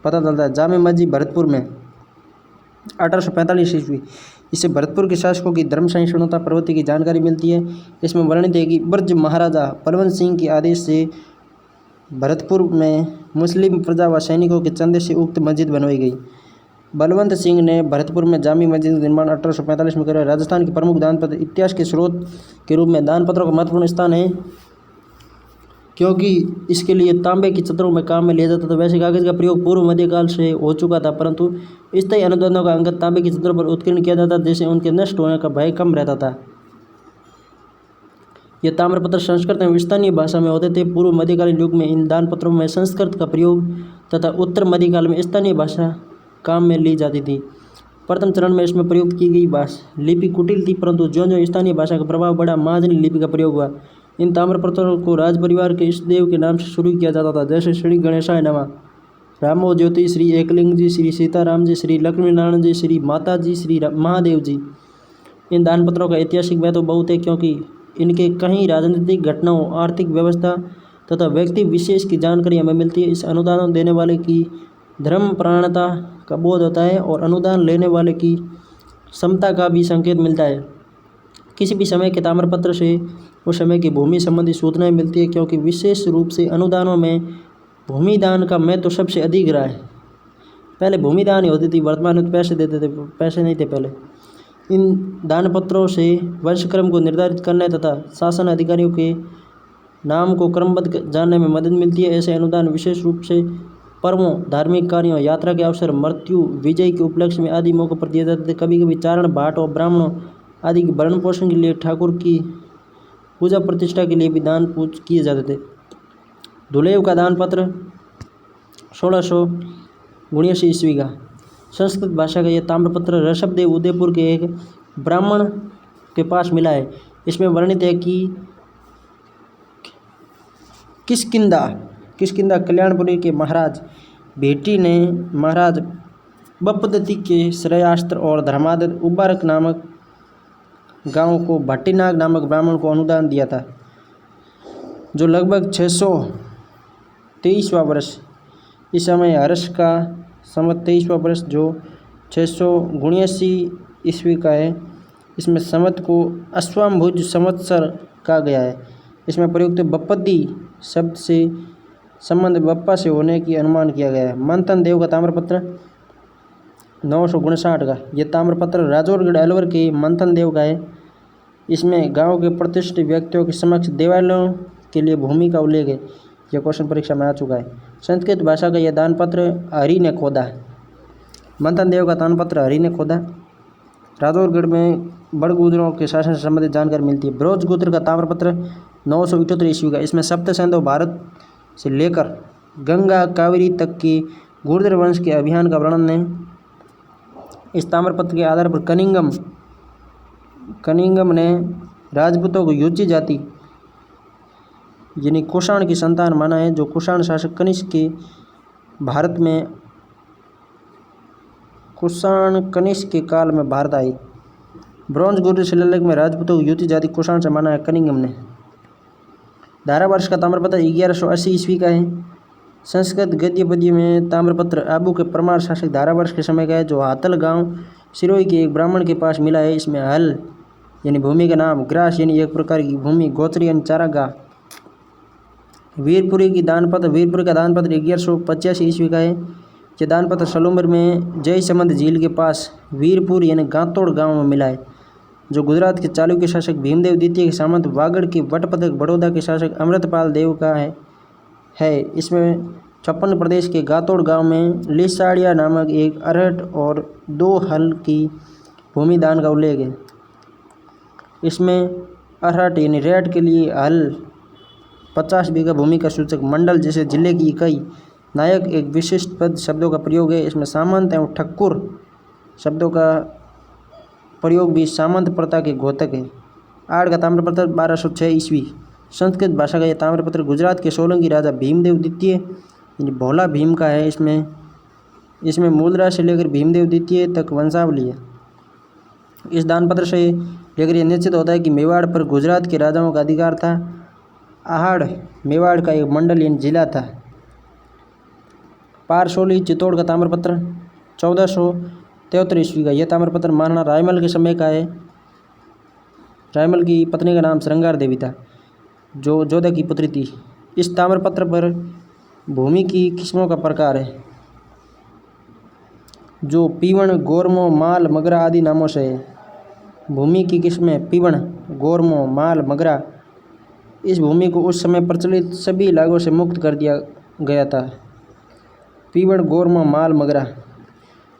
पता चलता है। जामे मस्जिद भरतपुर में 1845 ईस्वी। इससे भरतपुर के शासकों की धर्म सहिष्णुता प्रवृत्ति की जानकारी मिलती है। इसमें वर्णित है कि ब्रज महाराजा बलवंत सिंह के आदेश से भरतपुर में मुस्लिम प्रजा व सैनिकों के चंदे से उक्त मस्जिद बनवाई गई। बलवंत सिंह ने भरतपुर में जामी मस्जिद का निर्माण 1845 में करवाया। राजस्थान के प्रमुख दानपत्र इतिहास के स्रोत के रूप में दानपत्रों का महत्वपूर्ण स्थान है, क्योंकि इसके लिए तांबे की चत्रों में काम में लिया जाता था। वैसे कागज का प्रयोग पूर्व मध्यकाल से हो चुका था, परंतु स्थायी अनुदानों का अंकन तांबे की चत्रों पर उत्कीर्ण किया जाता, जिससे उनके नष्ट होने का भय कम रहता था। ये ताम्रपत्र संस्कृत एवं स्थानीय भाषा में होते थे। पूर्व मध्यकालीन युग में इन दान पत्रों में संस्कृत का प्रयोग तथा उत्तर मध्यकाल में स्थानीय भाषा काम में ली जाती थी। प्रथम चरण में इसमें प्रयुक्त की गई भाषा लिपि कुटिल थी, परंतु ज्यों ज्यों स्थानीय भाषा का प्रभाव बढ़ा, महाजनी लिपि का प्रयोग हुआ। इन ताम्रपत्रों को राज परिवार के इष्ट देव के नाम से शुरू किया जाता था, जैसे श्री गणेशाय नमः, रामो ज्योति, श्री एकलिंग जी, श्री सीताराम जी, श्री लक्ष्मी नारायण जी, श्री माता जी, श्री महादेव जी। इन दान पत्रों का ऐतिहासिक महत्व बहुत है, क्योंकि इनके कई राजनीतिक घटनाओं, आर्थिक व्यवस्था तथा व्यक्ति विशेष की जानकारी हमें मिलती है। इस अनुदान देने वाले की धर्मपरायणता का बोध होता है और अनुदान लेने वाले की क्षमता का भी संकेत मिलता है। किसी भी समय के ताम्रपत्र से उस समय की भूमि संबंधी सूचनाएं मिलती है, क्योंकि विशेष रूप से अनुदानों में भूमि दान का महत्व सबसे अधिक रहा है। पहले भूमि दान ही होती थी, वर्तमान में पैसे देते थे, पैसे नहीं थे पहले। इन दान पत्रों से वंशक्रम को निर्धारित करने तथा शासन अधिकारियों के नाम को क्रमबद्ध जानने में मदद मिलती है। ऐसे अनुदान विशेष रूप से पर्वों, धार्मिक कार्यों, यात्रा के अवसर, मृत्यु, विजय के उपलक्ष्य में आदि मौकों पर दिए जाते थे। कभी कभी चारण, भाट और ब्राह्मणों आदि के भरण पोषण के लिए, ठाकुर की पूजा प्रतिष्ठा के लिए भी दान पूज किए जाते थे। दुलेव का दान पत्र 1679 ईस्वी का संस्कृत भाषा का यह ताम्रपत्र ऋषभदेव उदयपुर के एक ब्राह्मण के पास मिला है। इसमें वर्णित है कि किष्किंधा कल्याणपुरी के महाराज भेटी ने महाराज बपदत्ती के श्रेयास्त्र और धर्मादत्त उबारक नामक गांव को भट्टीनाग नामक ब्राह्मण को अनुदान दिया था, जो लगभग 623वां वर्ष इस समय हर्ष का संवत 23वां वर्ष जो 679 ईस्वी का है। इसमें संवत को अश्वाम्भुज संवत्सर कहा गया है। इसमें प्रयुक्त बपदी शब्द से संबंध बप्पा से होने की अनुमान किया गया है। मंथन देव का ताम्रपत्र 959 का यह ताम्रपत्र राजौरगढ़ अलवर के मंथन देव का है। इसमें गांव के प्रतिष्ठित व्यक्तियों के समक्ष देवालयों के लिए भूमि का उल्लेख है। यह क्वेश्चन परीक्षा में आ चुका है। संस्कृत भाषा का यह दानपत्र हरि ने खोदा। मंथन देव का दानपत्र हरि ने खोदा। राजौरगढ़ में बड़गुजरों के शासन से संबंधित जानकारी मिलती है। ब्रोज गोत्र का ताम्रपत्र 978 ईस्वी का। इसमें सप्त सिंधु भारत से लेकर गंगा कावेरी तक के गुर्जर वंश के अभियान का वर्णन है। इस ताम्रपत्र के आधार पर कनिंगम ने राजपूतों को युची जाति यानी कुषाण की संतान माना है, जो कुषाण शासक कनिष्क के भारत में कनिष्क के काल में भारत आई। ब्रॉन्ज गुर्जर शिलालेख में राजपूतों को युति जाति कुषाण से माना है कनिंगम ने। धारावर्ष का ताम्रपत्र 1180 ईस्वी का है। संस्कृत गद्य पद्य में ताम्रपत्र आबू के परमार शासक धारावर्ष के समय का है, जो हातल गांव सिरोही के एक ब्राह्मण के पास मिला है। इसमें हल यानी भूमि का नाम, ग्रास यानी एक प्रकार की भूमि, गोत्री यानी चारागाह। वीरपुरी का दानपत्र 1185 ईस्वी का है। यह दानपत्र सलूमर में जयसमंद झील के पास वीरपुर यानी गांतोड़ गांव में मिला है, जो गुजरात के चालुक्य शासक भीमदेव द्वितीय के सामंत, वागड़ के वटपदक, बड़ौदा के शासक अमृतपाल देव का है। इसमें 56 प्रदेश के गातोड़ गांव में लिसाड़िया नामक एक अरहट और 2 हल की भूमि दान का उल्लेख है। इसमें अरहट यानी रेट के लिए हल, 50 बीघा भूमि का सूचक, मंडल जैसे जिले की इकाई, नायक एक विशिष्ट पद शब्दों का प्रयोग है। इसमें सामंत एवं ठक्कुर शब्दों का प्रयोग भी सामंत प्रथा के घोतक है। आड़ का ताम्रपत्र 1206 ईस्वी। संस्कृत भाषा का यह ताम्रपत्र गुजरात के सोलंकी राजा भीमदेव द्वितीय यानी भोला भीम का है। इसमें मूलराज से लेकर भीमदेव द्वितीय तक वंशावली है। इस दानपत्र से लेकर यह निश्चित होता है कि मेवाड़ पर गुजरात के राजाओं का अधिकार था। आहड़ मेवाड़ का एक मंडल यानी जिला था। पारसोली चित्तौड़ का ताम्रपत्र 1473 ईस्वी का। यह ताम्रपत्र महाराणा रायमल के समय का है। रायमल की पत्नी का नाम श्रृंगार देवी था, जो जोधा की पुत्री थी। इस ताम्रपत्र पर भूमि की किस्मों का प्रकार है, जो पीवण, गोरमो, माल, मगरा आदि नामों से है। भूमि की किस्में पीवण, गोरमो, माल, मगरा। इस भूमि को उस समय प्रचलित सभी लागों से मुक्त कर दिया गया था। पीवण, गोरमो, माल, मगरा।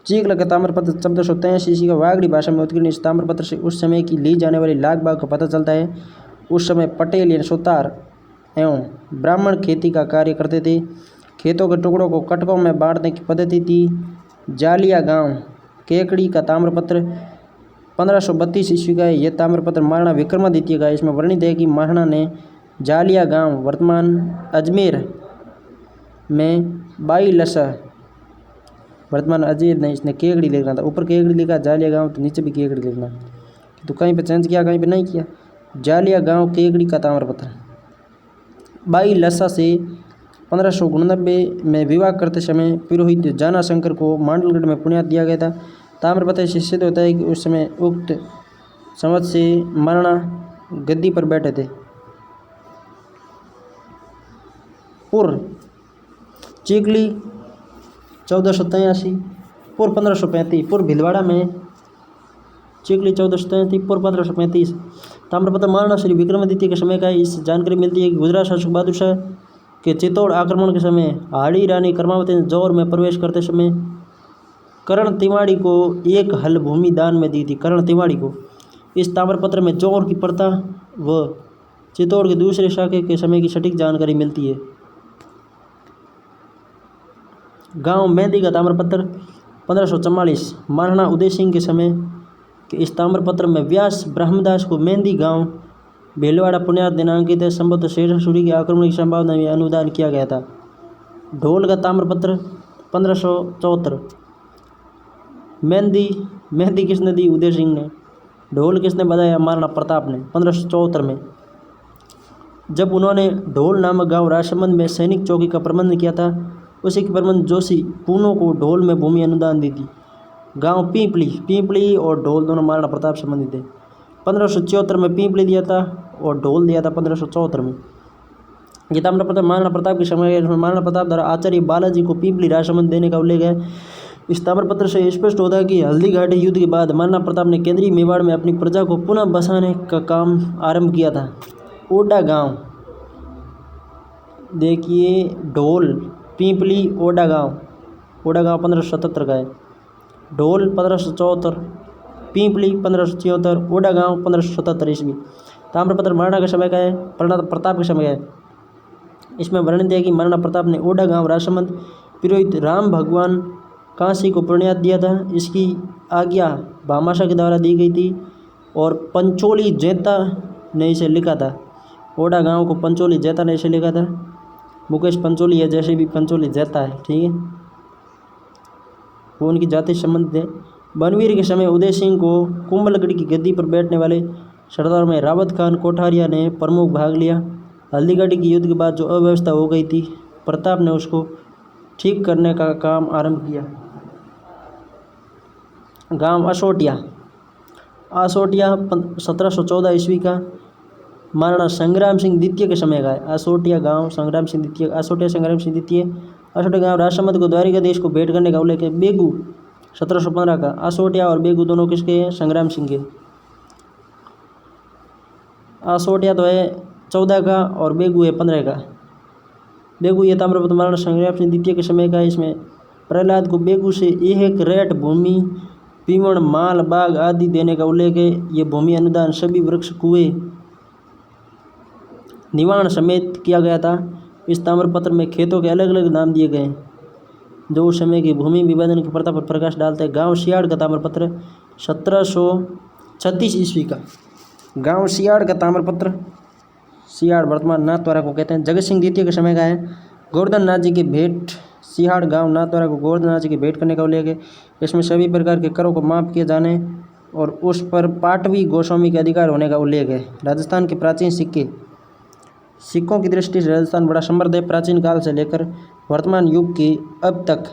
चीकला का ताम्रपत्र 1483 ईस्वी का। वागड़ी भाषा में उत्कीर्ण इस ताम्रपत्र से उस समय की ली जाने वाली लाग बाग का पता चलता है। उस समय पटेल या सुतार एवं ब्राह्मण खेती का कार्य करते थे। खेतों के टुकड़ों को कटकों में बांटने की पद्धति थी। जालिया गांव केकड़ी का ताम्रपत्र 1532 ईस्वी का है। यह ताम्रपत्र महाराणा विक्रमादित्य का है। इसमें वर्णित है कि महाराणा ने जालिया गांव वर्तमान अजमेर में बाई लसा, वर्तमान अजमेर नहीं, इसने केकड़ी लिखना था, ऊपर केकड़ी लिखा जालिया गांव तो नीचे भी केकड़ी लिखना, तो कहीं पे चेंज किया कहीं पे नहीं किया। जालिया गांव केकड़ी का ताम्रपत्र। बाई लसा से 1589 में विवाह करते समय पुरोहित जाना शंकर को मांडलगढ़ में पुण्यात दिया गया था। ताम्रपत्र से सिद्ध होता है कि उस समय उक्त संवत से महाराणा गद्दी पर बैठे थे। पूर्व चिकली 1483, पूर्व 1535, पूर्व भीलवाड़ा में चिकली 1483, पूर्व 1535। ताम्रपत्र महाराणा श्री विक्रमादित्य के समय का है। इस जानकारी मिलती है कि गुजरात शासक बहादुर शाह के चित्तौड़ आक्रमण के समय हाड़ी रानी कर्मावती ने जौहर में प्रवेश करते समय कर्ण तिवाड़ी को 1 हल भूमि दान में दी थी। कर्ण तिवाड़ी को इस ताम्रपत्र में जौहर की प्रथा व चित्तौड़ के दूसरे शाखे के समय की सटीक जानकारी मिलती है। गांव मेहंदी का ताम्रपत्र 1544 महाराणा उदय सिंह के समय के इस ताम्रपत्र में व्यास ब्रह्मदास को मेहंदी गांव भीलवाड़ा पुण्यात दिनांकित है। संभवतः शेषन सूरी के आक्रमण की संभावना में अनुदान किया गया था। ढोल का ताम्रपत्र 1574 मेहंदी किसने दी? उदय सिंह ने। ढोल किसने बताया? महाराणा प्रताप ने 1574 में, जब उन्होंने ढोल नामक गांव राजसमंद में सैनिक चौकी का प्रबंध किया था। उसी के प्रबंध जोशी पूनों को ढोल में भूमि अनुदान दी थी। गांव पीपली और ढोल दोनों महाराणा प्रताप संबंधित थे। 1574 में पीपली दिया था और ढोल दिया था 1574 में। ये ताम्रपत्र महाराणा प्रताप के समय महाराणा प्रताप द्वारा आचार्य बालाजी को पीपली राजसमंद देने का उल्लेख है। इस ताम्रपत्र से स्पष्ट होता है कि हल्दी घाटी युद्ध के बाद महाराणा प्रताप ने केंद्रीय मेवाड़ में अपनी प्रजा को पुनः बसाने का काम आरंभ किया था। ओडा गांव देखिए, ढोल पीपली ओडा गांव 1577 का है। ढोल 1574, पीपली 1574, ओडा गांव 1577 ईस्वी। ताम्रपत्र महाराणा के समय का है, प्रताप के समय का है। इसमें वर्णित है कि महाराणा प्रताप ने ओडा गांव राजसमंद पुरोहित राम भगवान काशी को पुण्यात दिया था। इसकी आज्ञा भामाशाह के द्वारा दी गई थी और पंचोली जैता ने इसे लिखा था। ओडा गांव को पंचोली जैता ने इसे लिखा था। मुकेश पंचोली है, जैसे भी पंचोली जैता है, ठीक है, वो उनकी जाति संबंध है। बनवीर के समय उदय सिंह को कुंभलगढ़ की गद्दी पर बैठने वाले सरदार में रावत खान कोठारिया ने प्रमुख भाग लिया। हल्दीघाटी की युद्ध के बाद जो अव्यवस्था हो गई थी, प्रताप ने उसको ठीक करने का काम आरंभ किया। गांव आसोटिया 1714 ईस्वी का महाराणा संग्राम सिंह द्वितीय के समय का है। आसोटिया गांव संग्राम सिंह द्वितीय, आसोटिया संग्राम सिंह द्वितीय। आसोटिया गांव राजसमंद को द्वारिका देश को भेंट करने का उल्लेख है। बेगू 1715 का। आसोटिया और बेगू दोनों किसके हैं? संग्राम सिंह के। आसोटिया तो है 14 का और बेगू है 15 का। बेगू ये ताम्रपत्र महाराणा संग्राम सिंह द्वितीय के समय का है। इसमें प्रहलाद को बेगू से एक रेट भूमि, पीवण, माल, बाग आदि देने का उल्लेख है। ये भूमि अनुदान सभी वृक्ष, कुएं, निवाण समेत किया गया था। इस ताम्रपत्र में खेतों के अलग अलग नाम दिए गए जो उस समय की भूमि विभाजन की प्रथा पर प्रकाश डालते हैं। गांव सियाड़ का ताम्रपत्र 1736 ईस्वी का। गांव सियाड़ का ताम्रपत्र, सियाड़ वर्तमान नाथद्वारा को कहते हैं, जगत सिंह द्वितीय के समय का है। गोवर्धन नाथ जी की भेंट, सियाड़ गांव नाथद्वारा को गोवर्धन नाथ जी की भेंट करने का उल्लेख है। इसमें सभी प्रकार के करों को माफ किए जाने और उस पर पाटवी गोस्वामी के अधिकार होने का उल्लेख है। राजस्थान के प्राचीन सिक्कों की दृष्टि से राजस्थान बड़ा समृद्ध है। प्राचीन काल से लेकर वर्तमान युग के अब तक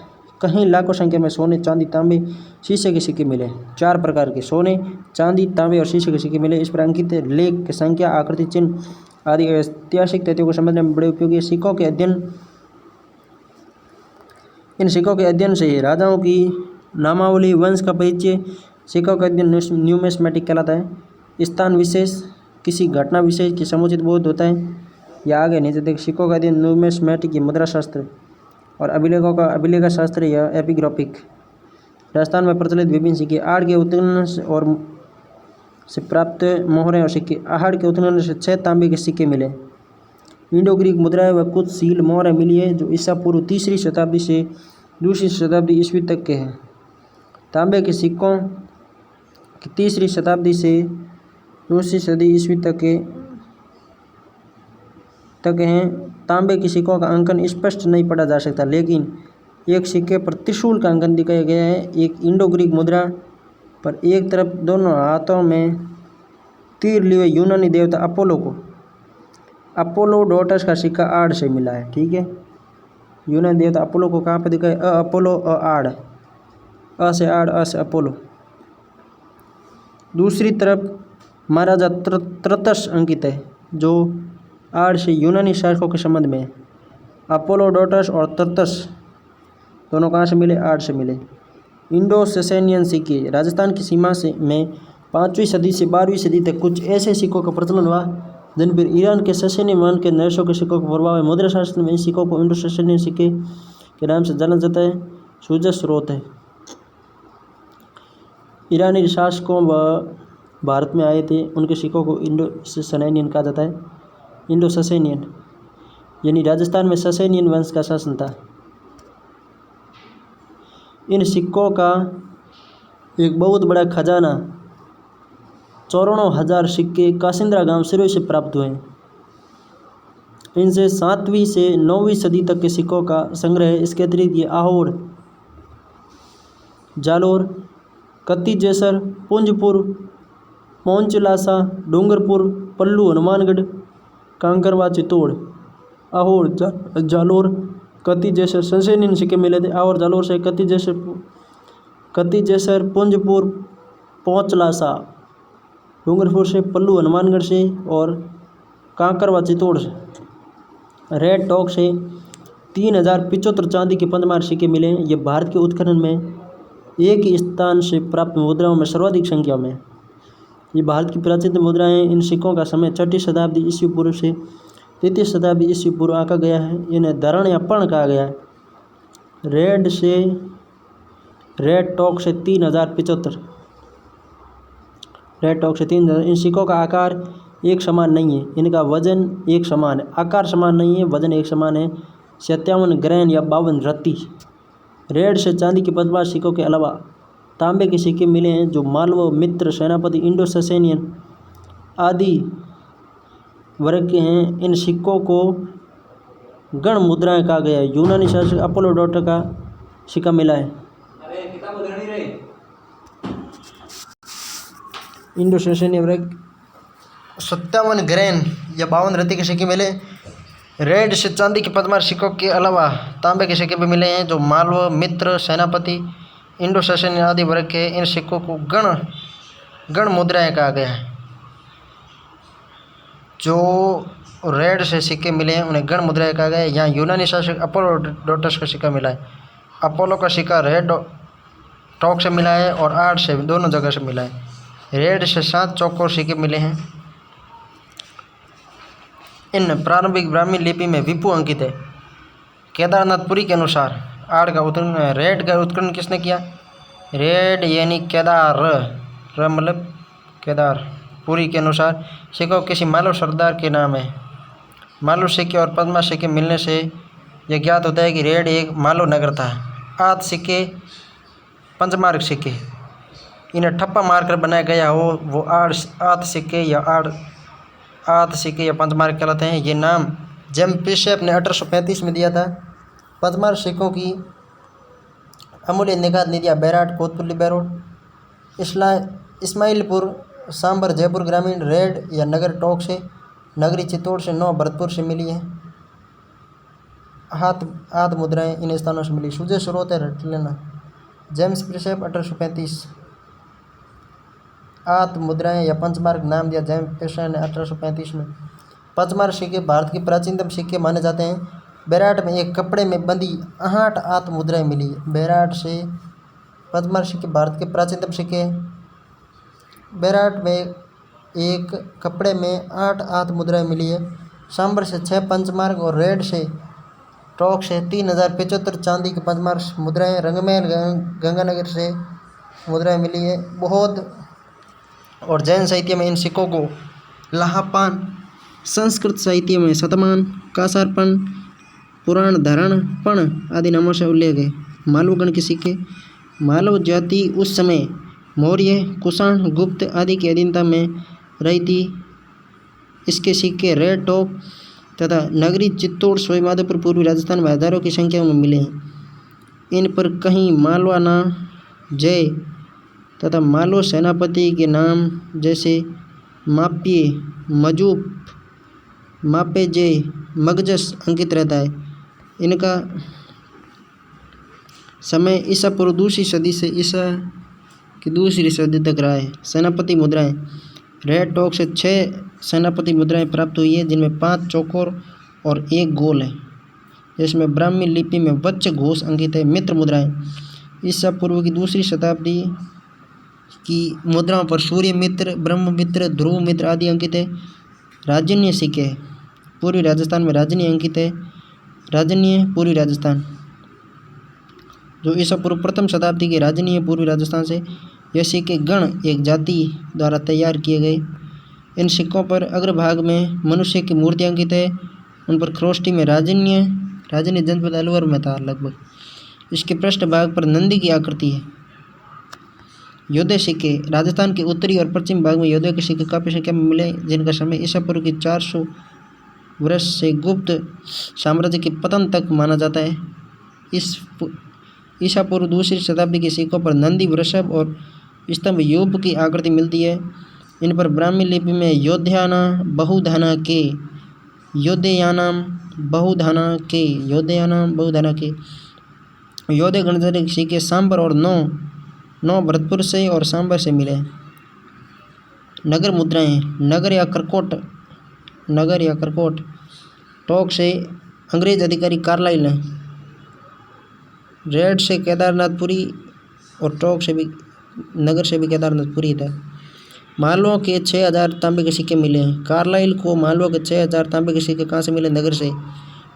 कहीं लाखों संख्या में सोने, चांदी, तांबे, शीशे के सिक्के मिले। 4 प्रकार के सोने, चांदी, तांबे और शीशे के सिक्के मिले। इस पर अंकित लेख की संख्या, आकृति, चिन्ह आदि ऐतिहासिक तथ्यों को समझने में बड़े उपयोगी है। इन सिक्कों के अध्ययन से राजाओं की नामावली, वंश का परिचय, सिक्कों का अध्ययन न्यूमिस्मेटिक कहलाता है। स्थान विशेष किसी घटना विशेष की समुचित बोध होता है। या आगे नीचे देख, सिक्कों का अध्ययन न्यूमिस्मेटिक या मुद्रा शास्त्र और अभिलेखों का अभिलेख शास्त्र या एपिग्राफिक। राजस्थान में प्रचलित विभिन्न सिक्के, आड़ के उत्कीर्ण और से प्राप्त मोहरें और सिक्के। आहड़ के उत्खनन से 6 तांबे के सिक्के मिले। इंडो ग्रीक मुद्राएं व कुछ सील मोहरें मिली है जो ईसा पूर्व 3री शताब्दी से 2री शताब्दी ईस्वी तक के हैं। तांबे के सिक्कों की 3री शताब्दी से 2री सदी ईस्वी तक हैं। तांबे के सिक्कों का अंकन स्पष्ट नहीं पढ़ा जा सकता, लेकिन एक सिक्के पर त्रिशूल का अंकन दिखाया गया है। एक इंडो ग्रीक मुद्रा पर एक तरफ दोनों हाथों में तीर लिए हुए यूनानी देवता अपोलोडोटस का सिक्का आड़ से मिला है। ठीक है, यूनानी देवता अपोलो को कहाँ पर दिखाया? अपोलो आड़, अ से आड़, अ से अपोलो। दूसरी तरफ महाराजा त्रतस अंकित है जो आड़ से यूनानी शासकों के संबंध में है। अपोलोडोटस और त्रतस दोनों कहाँ से मिले? आड़ से मिले। इंडो ससेनियन सिक्के। राजस्थान की सीमा से में 5वीं सदी से 12वीं सदी तक कुछ ऐसे सिक्कों का प्रचलन हुआ जिन पर ईरान के ससेनियन वंश के नरेशों के सिक्कों का प्रभाव है। मुद्रा शास्त्र में इन सिक्कों को इंडो ससेनियन सिक्के के नाम से जाना जाता है। सूजस स्रोत है। ईरानी शासकों व भारत में आए थे, उनके सिक्कों को इंडो ससेनियन कहा जाता है। इंडो ससेनियन यानी राजस्थान में ससेनियन वंश का शासन था। इन सिक्कों का एक बहुत बड़ा खजाना 94,000 सिक्के कासिंद्रा गांव सिरोही से प्राप्त हुए। इनसे 7वीं से 9वीं सदी तक के सिक्कों का संग्रह है। इसके अतिरिक्त ये आहोर, जालोर, कत्ती जैसर, पुंजपुर, पौंचलासा, डूंगरपुर, पल्लू, हनुमानगढ़, कांकरवा, चित्तौड़, आहोर, जालोर, कत्ती जैसर ससेनियन सिक्के मिले थे। आहोर, जालोर से कत्ती जैसर, पुंजपुर, पौंचलासा, डूंगरपुर से, पल्लू, हनुमानगढ़ से और कांकरवा, चित्तौड़ से। रेड टॉक से 3075 चांदी के पंचमार सिक्के मिले हैं। ये भारत के उत्खनन में एक ही स्थान से प्राप्त मुद्राओं में सर्वाधिक संख्या में। ये भारत की प्राचीन मुद्राएं। इन सिक्कों का समय 6ठी शताब्दी ईस्वी पूर्व से 3री शताब्दी ईस्वी पूर्व आका गया है। इन्हें धरण या पर्ण कहा गया है। रेड टॉक से 3075। रेड टॉक से 3000। इन सिक्कों का आकार एक समान नहीं है। इनका वजन एक समान है। आकार समान नहीं है, वजन एक समान है। 57 ग्रैन या 52 रत्ती। रेड से चांदी के पंचमार सिक्कों के अलावा तांबे के सिक्के मिले हैं जो मालव, मित्र, सेनापति, इंडो ससेनियन आदि वर्ग के हैं। इन सिक्कों को गण मुद्राएं कहा गया है। यूनानी शासक अपोलोडोटस का सिक्का मिला है। इंडो ससेनियन वर्ग 57 ग्रैन या 52 रत्ती के सिक्के मिले। रेड से चांदी के पंचमार सिक्कों के अलावा तांबे के सिक्के भी मिले हैं जो मालव, मित्र, सेनापति, इंडो ससेनियन आदि वर्ग के। इन सिक्कों को गण मुद्राएं कहा गया है। जो रेड से सिक्के मिले हैं उन्हें गण मुद्राएं कहा गया है। यहाँ यूनानी शासक अपोलोडोटस का सिक्का मिला है। अपोलो का सिक्का रेड टॉक से मिला है और आड़ से, दोनों जगह से मिला है। रेड से 7 चौकोर सिक्के मिले हैं। इन प्रारंभिक ब्राह्मी लिपि में विपु अंकित है। केदारनाथपुरी के अनुसार आड़ का उत्खनन, रेड का उत्खनन किसने किया? रेड यानी केदार, र मतलब केदार। पुरी के अनुसार सिक्कों किसी मालव सरदार के नाम है। मालव सिक्के और पंचमार सिक्के मिलने से यह ज्ञात होता है कि रेड एक मालव नगर था। आध सिक्के, पंचमार्क सिक्के, इन्हें ठप्पा मारकर बनाया गया हो वो आध सिक्के या पंचमार्क कहलाते हैं। ये नाम जेम्स प्रिंसेप ने 1835 में दिया था। पंचमार्क सिक्कों की अमूल्य निकात निधियाँ बैराट, कोतपुली, बैरोड, इस्माइलपुर, सांबर, जयपुर ग्रामीण, रेड या नगर टॉक से, नगरी चित्तौड़ से, 9 भरतपुर से मिली है। हाथ मुद्राएं इन स्थानों से मिली। सूजे स्रोत है, रट लेना। James Prinsep 1835। आठ मुद्राएं या पंचमार्क नाम दिया जेम्स प्रिंसेप ने 1835 में। पंचमार्क सिक्के भारत के प्राचीनतम सिक्के माने जाते हैं। बैराट में एक कपड़े में बंधी 8 आठ मुद्राएं मिली। बैराट से पंचमार्क सिक्के भारत के प्राचीनतम सिक्के। बैराट में एक कपड़े में 8 आठ मुद्राएं मिली है। सांबर से 6 पंचमार्क और रेड से टॉक से 3075 चांदी के पंचमार्क मुद्राएं। रंगमहल, गंगानगर से मुद्राएं मिली है। बहुत और जैन साहित्य में इन सिक्कों को लाहपान, संस्कृत साहित्य में शतमान, कासारपन, पुराण धारणपण आदि नामों से उल्लेख है। मालवगण के सिक्के। मालव जाति उस समय मौर्य, कुषाण, गुप्त आदि की अधीनता में रही थी। इसके सिक्के रेड टॉप तथा नगरी चित्तौड़, सवाईमाधोपुर, पूर्वी राजस्थान में हजारों की संख्या में मिले हैं। इन पर कहीं मालवाना जय तथा मालव सेनापति के नाम जैसे माप्ये, मजूप, मापे जय, मगजस अंकित रहता है। इनका समय ईसा पूर्व दूसरी सदी से ईसा की दूसरी सदी तक रहा है। सेनापति मुद्राएं। रेड टॉक से 6 सेनापति मुद्राएं प्राप्त हुई है, जिनमें 5 चौकोर और 1 गोल है, जिसमें ब्राह्मी लिपि में वच्च घोष अंकित है। मित्र मुद्राएं। ईसा पूर्व की दूसरी शताब्दी की मुद्राओं पर सूर्य मित्र, ब्रह्म मित्र, ध्रुव मित्र आदि अंकित है। राजन्य सिक्के। पूर्वी राजस्थान में राजन्य अंकित है। राजन्य पूर्वी राजस्थान, जो ईसा पूर्व प्रथम शताब्दी के राजन्य पूर्वी राजस्थान से यह सिक्के गण एक जाति द्वारा तैयार किए गए। इन सिक्कों पर अग्रभाग में मनुष्य की मूर्ति अंकित है। उन पर खरोष्टी में राजन्य जनपद अलवर में था लगभग। इसके पृष्ठ भाग पर नंदी की आकृति है। योद्धे सिक्के। राजस्थान के उत्तरी और पश्चिम भाग में योद्धे के सिक्के काफ़ी संख्या में मिले, जिनका समय ईसा पूर्व की 400 वर्ष से गुप्त साम्राज्य के पतन तक माना जाता है। इस ईसा पूर्व दूसरी शताब्दी के सिक्कों पर नंदी, वृषभ और स्तंभ यूप की आकृति मिलती है। इन पर ब्राह्मी लिपि में योध्याना बहुधाना के, योद्धयानाम बहुधाना के, योद्धयानाम बहुधाना के योद्धे गणधर सिक्के सांबर और नौ भरतपुर से और सांबर से मिले। नगर मुद्राएं। नगर या करकोट। टॉक से अंग्रेज अधिकारी कार्लाइल ने। रेड से केदारनाथपुरी और टॉक से भी नगर से भी केदारनाथपुरी था। मालवों के 6000 तांबे के सिक्के मिले हैं। कार्लाइल को मालवों के 6000 तांबे के सिक्के कहाँ से मिले? नगर से।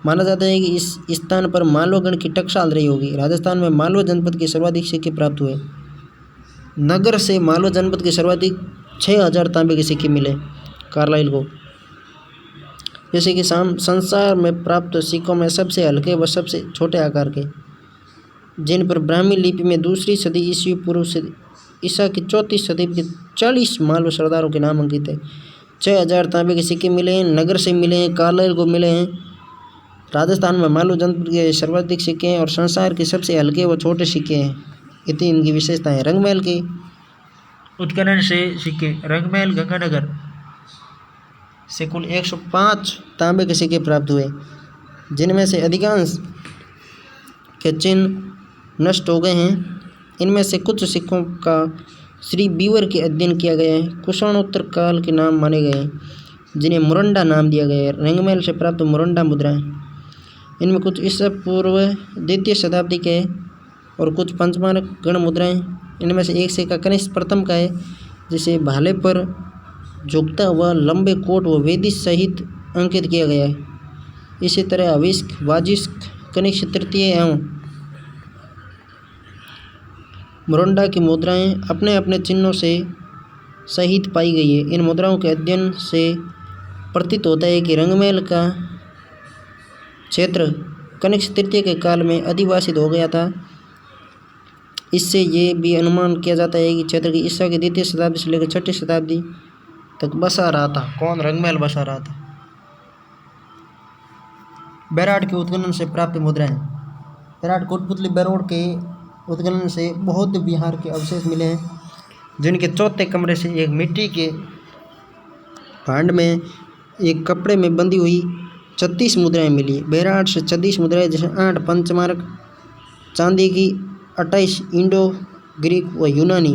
माना जाता है कि इस स्थान पर मालवगण की टकसाल रही होगी। राजस्थान में मालवा जनपद के सर्वाधिक सिक्के प्राप्त हुए। नगर से मालवा जनपद के सर्वाधिक 6000 तांबे के सिक्के मिले कार्लाइल को। जैसे कि संसार में प्राप्त सिक्कों में सबसे हल्के व सबसे छोटे आकार के, जिन पर ब्राह्मी लिपि में दूसरी सदी ईस्वी पूर्व से ईसा की 34 सदी के 40 मालव सरदारों के नाम अंकित है। 6000 तांबे के सिक्के मिले हैं। नगर से मिले हैं। कार्लाइल को मिले हैं। राजस्थान में मालव जनपद के सर्वाधिक सिक्के हैं और संसार के सबसे हल्के व छोटे सिक्के हैं। इतनी इनकी विशेषताएं। रंगमहल के उत्खनन से सिक्के। रंगमहल गंगानगर से कुल 105 तांबे के सिक्के प्राप्त हुए, जिनमें से अधिकांश के चिन्ह नष्ट हो गए हैं। इनमें से कुछ सिक्कों का श्री बीवर के अध्ययन किया गया है। कुषाणोत्तर काल के नाम माने गए हैं, जिन्हें मुरंडा नाम दिया गया है। रंगमहल से प्राप्त मुरंडा मुद्राएं। इनमें कुछ ईसा पूर्व द्वितीय शताब्दी के और कुछ पंचमानक गण मुद्राएं। इनमें से एक सिक्का कनिष्क प्रथम का है, जिसे भाले पर झुकता हुआ लंबे कोट व वेदी सहित अंकित किया गया है। इसी तरह हविष्क, वाजिष्क, कनिष्क तृतीय एवं मुरंडा की मुद्राएं अपने अपने चिन्हों से सहित पाई गई है। इन मुद्राओं के अध्ययन से प्रतीत होता है कि रंगमहल का क्षेत्र कनिष्क तृतीय के काल में अधिवासित हो गया था। इससे ये भी अनुमान किया जाता है कि क्षेत्र की ईसा की द्वितीय शताब्दी से लेकर 6ठी शताब्दी तक बसा रहा था। कौन? रंगमहल बसा रहा था। बैराट के उत्खनन से प्राप्त मुद्राएं। बैराट कोटपुतली बैरोड के उत्खनन से बौद्ध विहार के अवशेष मिले हैं, जिनके चौथे कमरे से एक मिट्टी के भांड में एक कपड़े में बंधी हुई 36 मुद्राएं मिली। बैराट से 36 मुद्राएं, जिसमें 8 पंचमारक चांदी की, 28 इंडो ग्रीक व यूनानी,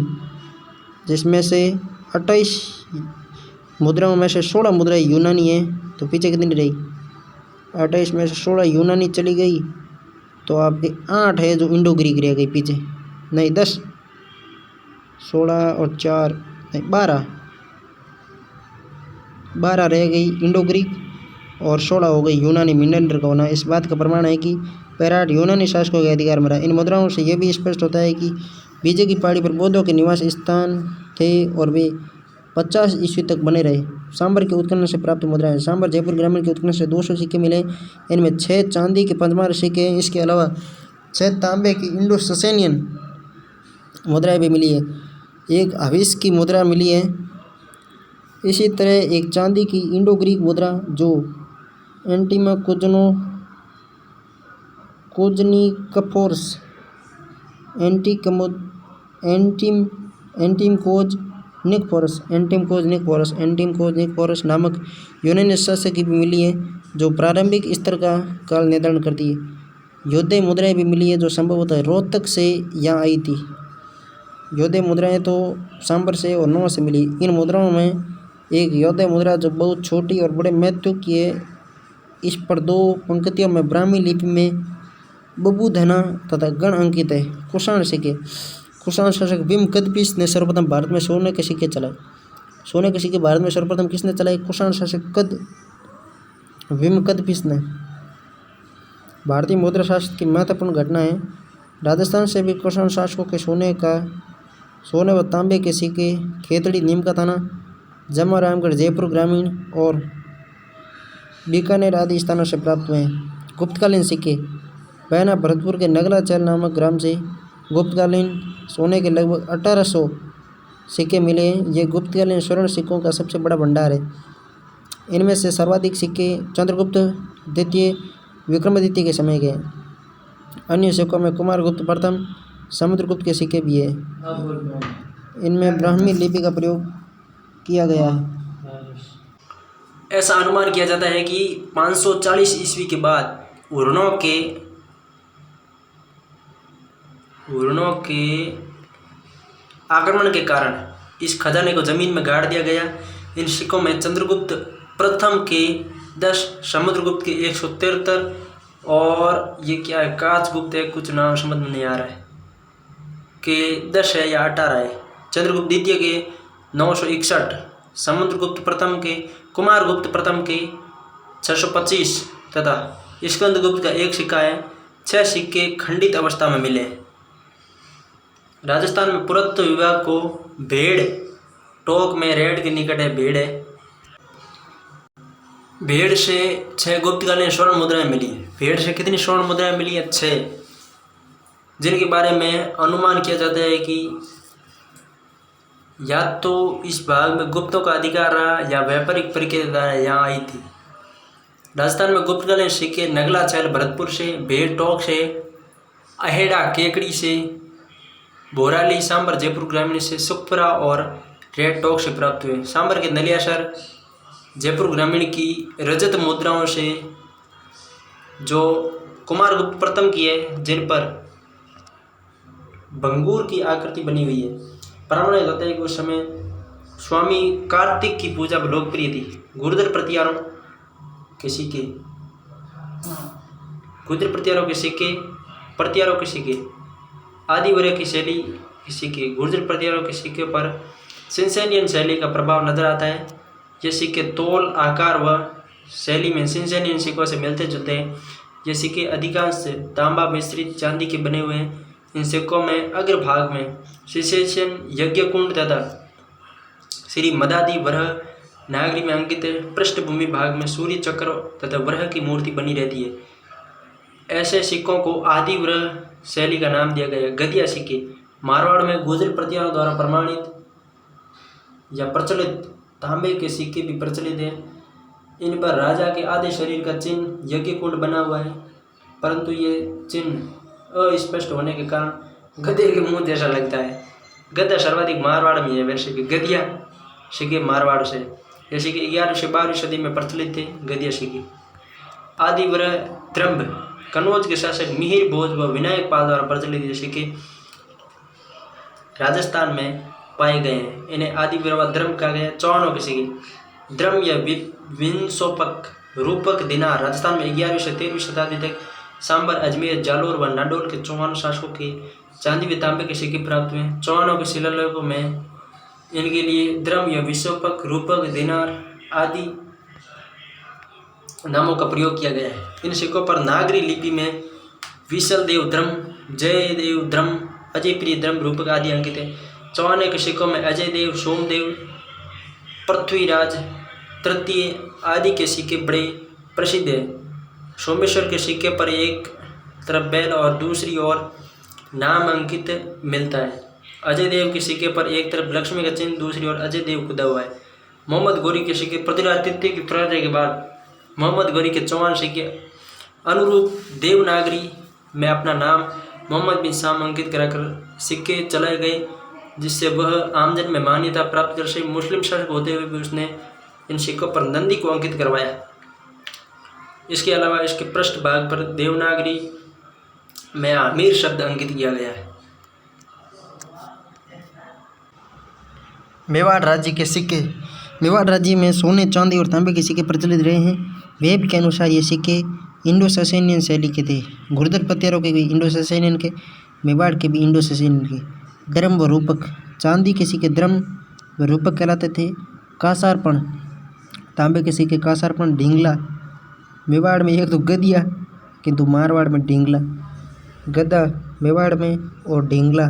जिसमें से 28 मुद्राओं में से 16 मुद्राएं यूनानी हैं। तो पीछे कितनी रही? 28 में से 16 यूनानी चली गई, तो आपके 8 है जो इंडो ग्रीक रह गई पीछे। नहीं 10, 16 और 4 नहीं 12 रह गई इंडो ग्रीक और 16 हो गई यूनानी मिनरल का होना। इस बात का प्रमाण है कि बैराट यूनानी शासकों के अधिकार में रहा। इन मुद्राओं से यह भी स्पष्ट होता है कि विजय की पहाड़ी पर बौद्धों के निवास स्थान थे और वे 50 ईस्वी तक बने रहे। सांबर के उत्खनन से प्राप्त मुद्राएं। सांबर जयपुर ग्रामीण के उत्खनन से 200 सिक्के मिले। इनमें 6 चांदी के पंचमार सिक्के हैं। इसके अलावा 6 तांबे की इंडो ससेनियन मुद्राएं भी मिली है। एक हविस की मुद्रा मिली है। इसी तरह एक चांदी की इंडो ग्रीक मुद्रा जो एंटीमा कोजनिकफोर्स एंटिमकोज निकफोरस नामक यूनानी शासक की भी मिली है जो प्रारंभिक स्तर का काल निर्धारण करती है। योद्धे मुद्राएं भी मिली है जो संभवतः रोहतक से यहाँ आई थी। योद्धे मुद्राएं तो सांबर से और नौ से मिली। इन मुद्राओं में एक योद्धे मुद्रा जो बहुत छोटी और बड़े महत्व की है। इस पर 2 पंक्तियों में ब्राह्मी लिपि में बबूधना तथा गण अंकित है। कुषाण सिक्के। कुषाण शासक भीम कदपिस ने सर्वप्रथम भारत में सोने के सिक्के चलाए। सोने के सिक्के भारत में सर्वप्रथम किसने चलाए? कुषाण शासक भीम कदपिस ने। भारतीय मुद्रा शास्त्र की महत्वपूर्ण घटना है। राजस्थान से भी कुषाण शासकों के सोने व तांबे के सिक्के खेतड़ी, नीम का थाना, जमा, रामगढ़, जयपुर ग्रामीण और बीकानेर आदि स्थानों से प्राप्त हुए हैं। गुप्तकालीन सिक्के। बहना भरतपुर के नगलाचैल नामक ग्राम से गुप्तकालीन सोने के लगभग 1800 सिक्के मिले हैं। ये गुप्तकालीन स्वर्ण सिक्कों का सबसे बड़ा भंडार है। इनमें से सर्वाधिक सिक्के चंद्रगुप्त द्वितीय, विक्रमादित्य के समय के हैं। अन्य सिक्कों में कुमारगुप्त प्रथम, समुद्रगुप्त के सिक्के भी है। इनमें ब्राह्मी लिपि का प्रयोग किया गया है। ऐसा अनुमान किया जाता है कि 540 ईस्वी के बाद हुर्णों के आक्रमण के कारण इस खजाने को जमीन में गाड़ दिया गया। इन सिक्कों में चंद्रगुप्त प्रथम के 10, समुद्रगुप्त के 173 और ये क्या है, काचगुप्त है, कुछ नाम समझ में नहीं आ रहा है, के 10 है या 18 है। चंद्रगुप्त द्वितीय के 961, समुद्रगुप्त प्रथम के, कुमारगुप्त प्रथम के 625 तथा स्कंदगुप्त का 1 सिक्का है। 6 सिक्के खंडित अवस्था में मिले। राजस्थान में पुरातत्व विभाग को भेड़ टोक में रेड के निकट है भेड़ है। भेड़ से 6 गुप्तकालीन स्वर्ण मुद्राएं मिली। भेड़ से कितनी स्वर्ण मुद्राएं मिली है? 6, जिनके बारे में अनुमान किया जाता है कि या तो इस भाग में गुप्तों का अधिकार रहा या व्यापारिक प्रक्रिया द्वारा यहाँ आई थी। राजस्थान में गुप्तकालीन सिक्के नगलाचैल भरतपुर से, भेड़ टोक से, अहेड़ा केकड़ी से, भोराली सांबर जयपुर ग्रामीण से, सुखपुरा और रेड टोक से प्राप्त हुए। सांबर के नलियासर जयपुर ग्रामीण की रजत मुद्राओं से जो कुमारगुप्त प्रथम की है, जिन पर भंगूर की आकृति बनी हुई है। प्रमाणित होता है कि उस समय स्वामी कार्तिक की पूजा लोकप्रिय थी। गुर्जर प्रतिहारों के सिक्के, गुर्जर प्रतिहारों के सिक्के, प्रतिहारों के सिक्के, आदि वर्ग की शैली के सिक्के। गुर्जर प्रतिहारों के सिक्के पर सिंसेनियन शैली का प्रभाव नजर आता है। ये सिक्के तौल, आकार व शैली में सिंसेनियन सिक्कों से मिलते जुलते हैं। ये सिक्के अधिकांश तांबा मिश्रित चांदी के बने हुए हैं। इन सिक्कों में अग्रभाग में सिंसेशन, यज्ञकुंड तथा श्री मदादी वरह नागरी में अंकित है। पृष्ठभूमि भाग में सूर्य चक्र तथा वरह की मूर्ति बनी रहती है। ऐसे सिक्कों को आदि वरह शैली का नाम दिया गया। गदिया सिक्के मारवाड़ में गुर्जर प्रतिहारों द्वारा प्रमाणित या प्रचलित तांबे के सिक्के भी प्रचलित हैं। इन पर राजा के आधे शरीर का चिन्ह यज्ञकुंड बना हुआ है, परंतु ये चिन्ह अस्पष्ट होने के कारण गधे के मुंह जैसा लगता है। गधा सर्वाधिक मारवाड़ में है। वैसे कि गदिया सिक्के मारवाड़ से, जैसे कि 11वीं से 12वीं सदी में प्रचलित थे गदिया सिक्के। आदि वरह द्रंभ कन्नौज के शासक मिहिर भोज व विनायक पाल द्वारा प्रचलित सिक्के राजस्थान में पाए गए हैं। इन्हें आदि वरह द्रम कहा गया। चौहानों के सिक्के द्रम या विंसोपक रूपक दिनार राजस्थान में 11वीं से 13वीं शताब्दी तक सांबर, अजमेर, जालोर व नाडोल के चौहान शासकों के चांदी व तांबे के सिक्के प्राप्त हुए। चौहानों के शिलालेखों में इनके लिए द्रम या विंसोपक, रूपक, दिनार आदि नामों का प्रयोग किया गया है। इन सिक्कों पर नागरी लिपि में विशल देव द्रम, जय देव द्रम, अजय प्रिय द्रम, रूपक आदि अंकित है। चौहान के सिक्कों में अजय देव, सोमदेव, पृथ्वीराज तृतीय आदि के सिक्के बड़े प्रसिद्ध हैं। सोमेश्वर के सिक्के पर एक तरफ बैल और दूसरी ओर नाम अंकित मिलता है। अजय देव के सिक्के पर एक तरफ लक्ष्मी का चिन्ह, दूसरी ओर अजय देव खुदा हुआ है। मोहम्मद गौरी के सिक्के पृथ्वीराज तृतीय की पराजय के बाद मोहम्मद गौरी के 54 सिक्के अनुरूप देवनागरी में अपना नाम मोहम्मद बिन शाम अंकित कराकर सिक्के चलाए गए, जिससे वह आमजन में मान्यता प्राप्त कर सके। मुस्लिम शासक होते हुए भी उसने इन सिक्कों पर नंदी को अंकित करवाया। इसके अलावा इसके पृष्ठ भाग पर देवनागरी में आमिर शब्द अंकित किया गया है। मेवाड़ राज्य के सिक्के। मेवाड़ राज्य में सोने, चांदी और तांबे के सिक्के प्रचलित रहे हैं। वेब के अनुसार ये सिक्के इंडो ससेनियन शैली के थे। घुड़दर पत्थरों के भी इंडो ससेनियन के, मेवाड़ के भी इंडो ससेनियन के। द्रम व रूपक। चांदी के सिक्के द्रम व रूपक कहलाते थे। कासारपण। तांबे के सिक्के कासारपण, ढींगला। मेवाड़ में एक तो गदिया, किंतु मारवाड़ में ढींगला। गदा मेवाड़ में और ढींगला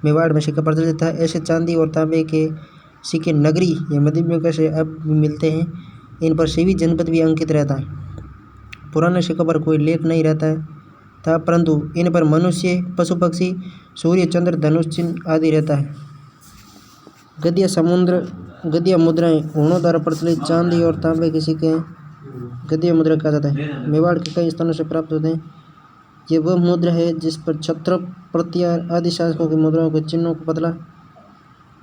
मेवाड़ में सिक्का प्रचलित था। ऐसे चांदी और तांबे के सिक्के नगरी या मध्ययुग से अब भी मिलते हैं। इन पर शिवी जनपद भी अंकित रहता है। पुराने सिक्कों पर कोई लेख नहीं रहता था, परंतु इन पर मनुष्य, पशु पक्षी, सूर्य, चंद्र, धनुष चिन्ह आदि रहता है। गदिया मुद्राएं ऊँटों द्वारा प्रचलित चांदी और तांबे के सिक्के गदिया मुद्रा कहा जाता है। मेवाड़ के कई स्थानों से प्राप्त होते हैं। ये वह मुद्रा है जिस पर क्षत्रप, प्रत्यार आदि शासकों की मुद्राओं के चिन्हों को पतला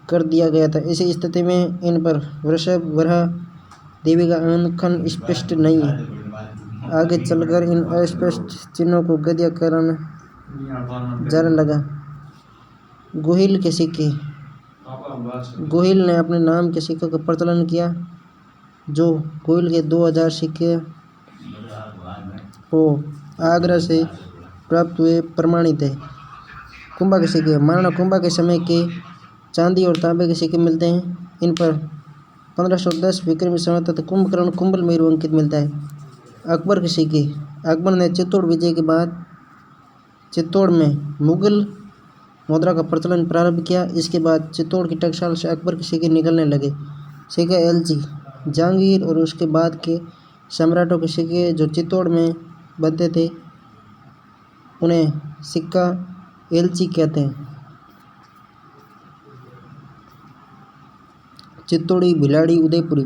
कर दिया गया था। इसी स्थिति में इन पर वृषभ, वराह देवी का अंकन स्पष्ट नहीं है। आगे चलकर इन अस्पष्ट चिन्हों को गदिया कराना जाने लगा। गोहिल के सिक्के। गोहिल ने अपने नाम के सिक्कों का प्रचलन किया, जो गोहिल के 2000 सिक्के को आगरा से प्राप्त हुए प्रमाणित है। कुंभा के सिक्के। महाराणा कुंभा के समय के चांदी और तांबे के सिक्के मिलते हैं। इन पर 1510 विक्रमी संवत तथा कुंभकर्ण कुंभल मेरु अंकित मिलता है। अकबर के सिक्के। अकबर ने चित्तौड़ विजय के बाद चित्तौड़ में मुगल मुद्रा का प्रचलन प्रारंभ किया। इसके बाद चित्तौड़ की टकसाल से अकबर के सिक्के निकलने लगे। सिक्का एलची। जहांगीर और उसके बाद के सम्राटों के सिक्के जो चित्तौड़ में बनते थे उन्हें सिक्का एलची कहते हैं। चित्तौड़ी, भिलाड़ी, उदयपुरी।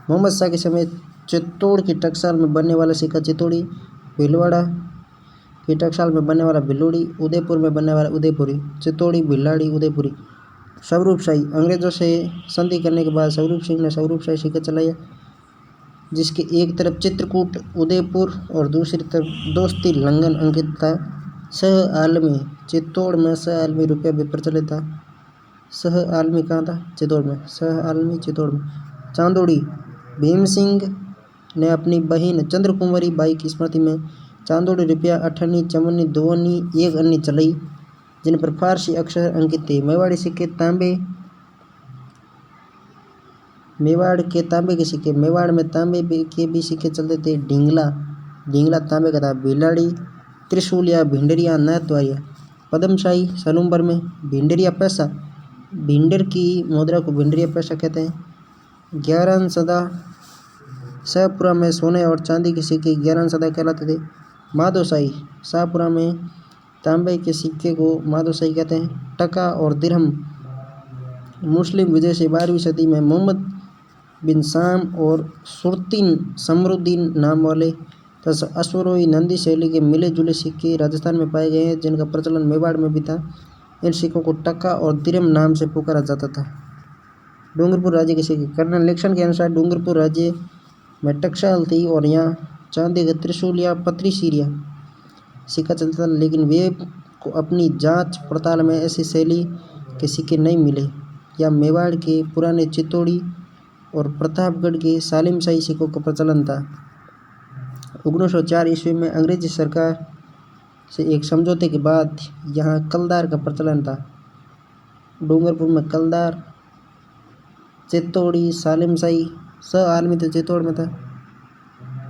मोहम्मद शाह के समय चित्तौड़ की टकसाल में बनने वाला सिक्का चित्तौड़ी, भीलवाड़ा की टकसाल में बनने वाला भिलोड़ी, उदयपुर में बनने वाला उदयपुरी। चित्तौड़ी, भिलाड़ी, उदयपुरी। स्वरूपशाही। अंग्रेजों से संधि करने के बाद स्वरूप सिंह ने स्वरूपशाही सिक्का चलाया, जिसके एक तरफ चित्रकूट उदयपुर और दूसरी तरफ दोस्ती लंगन अंकित था। सह आलमी। चित्तौड़ में सह आलमी रुपया भी प्रचलित था। सह आलमी कहाँ था? चित्तौड़ में। सह आलमी चित्तौड़ में। चांदोड़ी। भीम सिंह ने अपनी बहन चंद्रकुमारी बाई की स्मृति में चांदोड़ी रुपया 8 अन्नी, 54 अन्नी, 2 अन्नी, 1 अन्नी चलाई, जिन पर फारसी अक्षर अंकित थे। मेवाड़ी सिक्के तांबे। मेवाड़ के तांबे के सिक्के। मेवाड़ में तांबे के भी सिक्के चलते थे। ढींगला तांबे का था। भिलाड़ी, त्रिशूलिया, भिंडरिया, नाथद्वारिया। पद्मशाही। सलूम्बर में। भिंडरिया पैसा। भिंडर की मुद्रा को भिंडरिया पैसा कहते हैं। 11 सदा। शाहपुरा में सोने और चांदी के सिक्के 11 सदा कहलाते थे। माधोशाही। शाहपुरा में तांबे के सिक्के को माधोशाही कहते हैं। टका और दिरहम। मुस्लिम विजय से 12वीं सदी में मोहम्मद बिन शाम और सुरतीन समरुद्दीन नाम वाले तथा अश्वरोही नंदी शैली के मिले जुले सिक्के राजस्थान में पाए गए हैं, जिनका प्रचलन मेवाड़ में भी था। इन सिक्कों को टका और दिरहम नाम से पुकारा जाता था। डूंगरपुर राज्य के सिक्के। कर्नल निक्सन के अनुसार डूंगरपुर राज्य में टकसाल थी और यहाँ चांदी का त्रिशूल या पत्री सीरिया सिक्का चलता था, लेकिन वे को अपनी जांच पड़ताल में ऐसी शैली के सिक्के नहीं मिले। या मेवाड़ के पुराने चित्तौड़ी और प्रतापगढ़ के सालिमशाही सिक्कों का प्रचलन था। 1904 ईस्वी में अंग्रेजी सरकार से एक समझौते के बाद यहाँ कलदार का प्रचलन था। डूंगरपुर में कलदार, चित्तौड़ी, सालिमशाही, सह आलमी तो चित्तौड़ में था,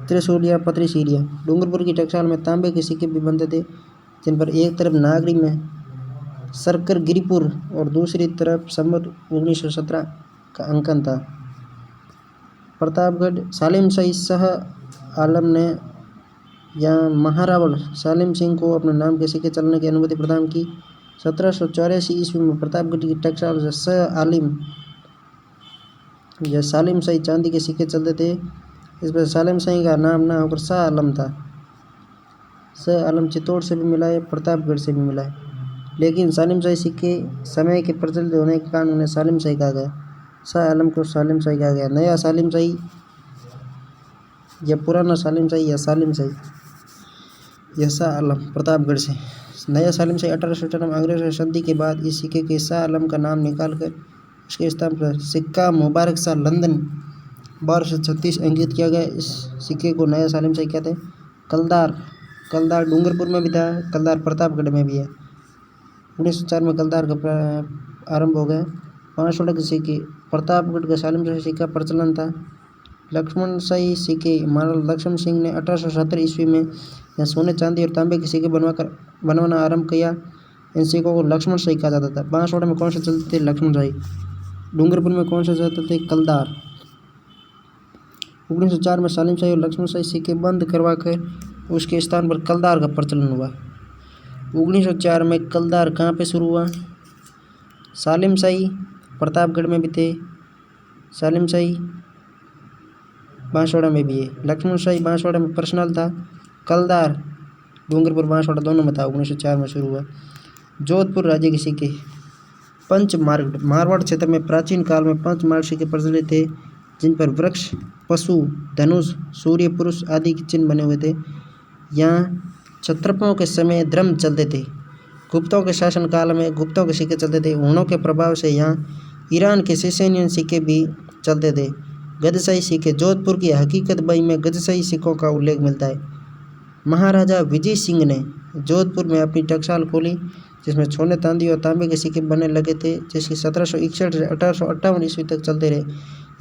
त्रिशूलिया, पत्री सीरिया। डूंगरपुर की टकसाल में तांबे के सिक्के भी बनते थे, जिन पर एक तरफ नागरी में सरकर गिरिपुर और दूसरी तरफ संवत 1917 का अंकन था। प्रतापगढ़। सालिम शाही शाह आलम ने या महारावल सालिम सिंह को अपने नाम के सिक्के चलने की अनुमति प्रदान की। 1784 ईस्वी में प्रतापगढ़ की टकसाल से शाह आलिम या सालिम शाही चांदी के सिक्के चलते थे। इस पर सालिम शाही का नाम ना होकर शाह आलम था। शाह आलम चित्तौड़ से भी मिला है, प्रतापगढ़ से भी मिला है, लेकिन सालिम शाही सिक्के समय के प्रचलित होने के कारण उन्हें सालिम शाही कहा गया। शाह आलम को सालिम शाही कहा गया। नया सालिम शाही या पुराना सालिम शाही या सालिम शाही या शाह आलम प्रतापगढ़ से। नया सालिम शाही 1898 अंग्रेज सदी के बाद इस सिक्के के शाह आलम का नाम निकालकर उसके स्थान पर सिक्का मुबारक शाह लंदन 1236 अंकित किया गया। इस सिक्के को नया सालिम शाही कहते हैं। कलदार डूंगरपुर में भी था, कलदार प्रतापगढ़ में भी है। 1904 में कलदार का आरंभ हो गया। 500 के सिक्के प्रतापगढ़ का सालिम शाही सिक्का प्रचलन था। लक्ष्मण शाही सिक्के महाराज लक्ष्मण सिंह ने 1870 ईस्वी में यहाँ सोने चांदी और तांबे के सिक्के बनवाना आरंभ किया। इन सिक्कों को लक्ष्मण शाही कहा जाता था। बांसवाड़ा में कौन से चलते थे? लक्ष्मण शाही। डूंगरपुर में कौन से चलते थे? कलदार। 1904 में सालिम शाही और लक्ष्मण शाही सिक्के बंद करवाकर उसके स्थान पर कलदार का प्रचलन हुआ। 1904 में कलदार कहाँ पे शुरू हुआ? सालिम शाही प्रतापगढ़ में भी थे, सालिम शाही बांसवाड़ा में भी है। लक्ष्मण शाही बांसवाड़ा में पर्सनल था, कलदार डूंगरपुर बांसवाड़ा दोनों में था। 1904 में शुरू हुआ। जोधपुर राज्य के सिक्के पंच मार्ग। मारवाड़ क्षेत्र में प्राचीन काल में 5 मार्ग सिक्के प्रचलित थे, जिन पर वृक्ष, पशु, धनुष, सूर्य, पुरुष आदि के चिन्ह बने हुए थे। यहाँ क्षत्रपों के समय धर्म चलते थे। गुप्तों के शासन काल में गुप्तों के सिक्के चलते थे। हुणों के प्रभाव से यहाँ ईरान के सेसेनियन सिक्के भी चलते थे। गजशाही सिक्के। जोधपुर की हकीकत बई में गजशाही सिक्कों का उल्लेख मिलता है। महाराजा विजय सिंह ने जोधपुर में अपनी टकसाल खोली, जिसमें सोने चांदी और तांबे के सिक्के बनने लगे थे, जिसकी 1761 से 1858 ईस्वी तक चलते रहे।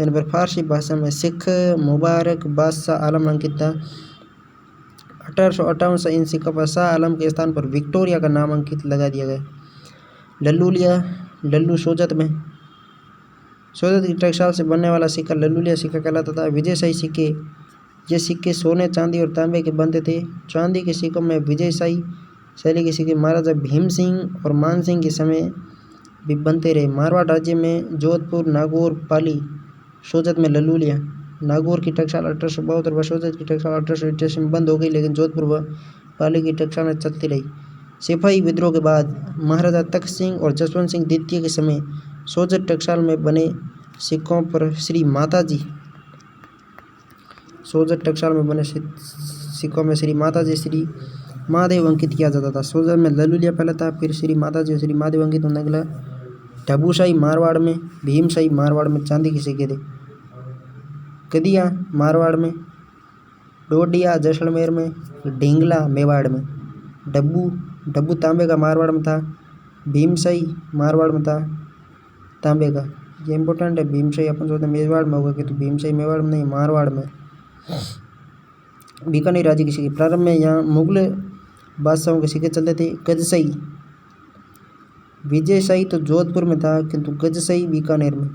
इन पर फारसी भाषा में सिख मुबारक बादशाह आलम अंकित था। 1858 से इन सिक्कों पर शाह आलम के स्थान पर विक्टोरिया का नाम अंकित लगा दिया गया। लल्लू सोजत में। सोजत की टकसाल से बनने वाला सिक्का लल्लूलिया सिक्का कहलाता था। विजयशाही सिक्के। ये सिक्के सोने, चांदी और तांबे के बनते थे। चांदी के सिक्कों में विजयशाही शैली के सिक्के महाराजा भीम सिंह और मान सिंह के समय भी बनते रहे। मारवाड़ राज्य में जोधपुर, नागौर, पाली। सोजत में लल्लूलिया। नागौर की टकसाल 1872 व सोजत की टकसाल 1888 में बंद हो गई, लेकिन जोधपुर व पाली की टकसाल चलती रही। सिपाही विद्रोह के बाद महाराजा तख्त सिंह और जसवंत सिंह द्वितीय के समय सोजत टकसाल में बने सिक्कों पर श्री माताजी सोजत टकसाल में बने सिक्कों में श्री माताजी, श्री महादेव अंकित किया जाता था। सोजत में लल्लूलिया पहले था, फिर श्री माताजी और श्री महादेव अंकित होने लगा। ढबूशाही मारवाड़ में। भीमशाही मारवाड़ में चांदी के सिक्के थे। कदिया मारवाड़ में। डोडिया जैसलमेर में। ढींगला मेवाड़ में। डब्बू तांबे का मारवाड़ में था। भीमशाही मारवाड़ में था तांबे का। ये इंपॉर्टेंट है। भीमशाही अपन सोचते मेवाड़ में होगा, कि तो भीमशाही मेवाड़ में नहीं, मारवाड़ में। बीकानेर राज्य के सिक्के। प्रारंभ में यहाँ मुगल बादशाहों के सिक्के चलते थे। गजशाही। विजयशाही तो जोधपुर में था, किंतु गजशाही बीकानेर में।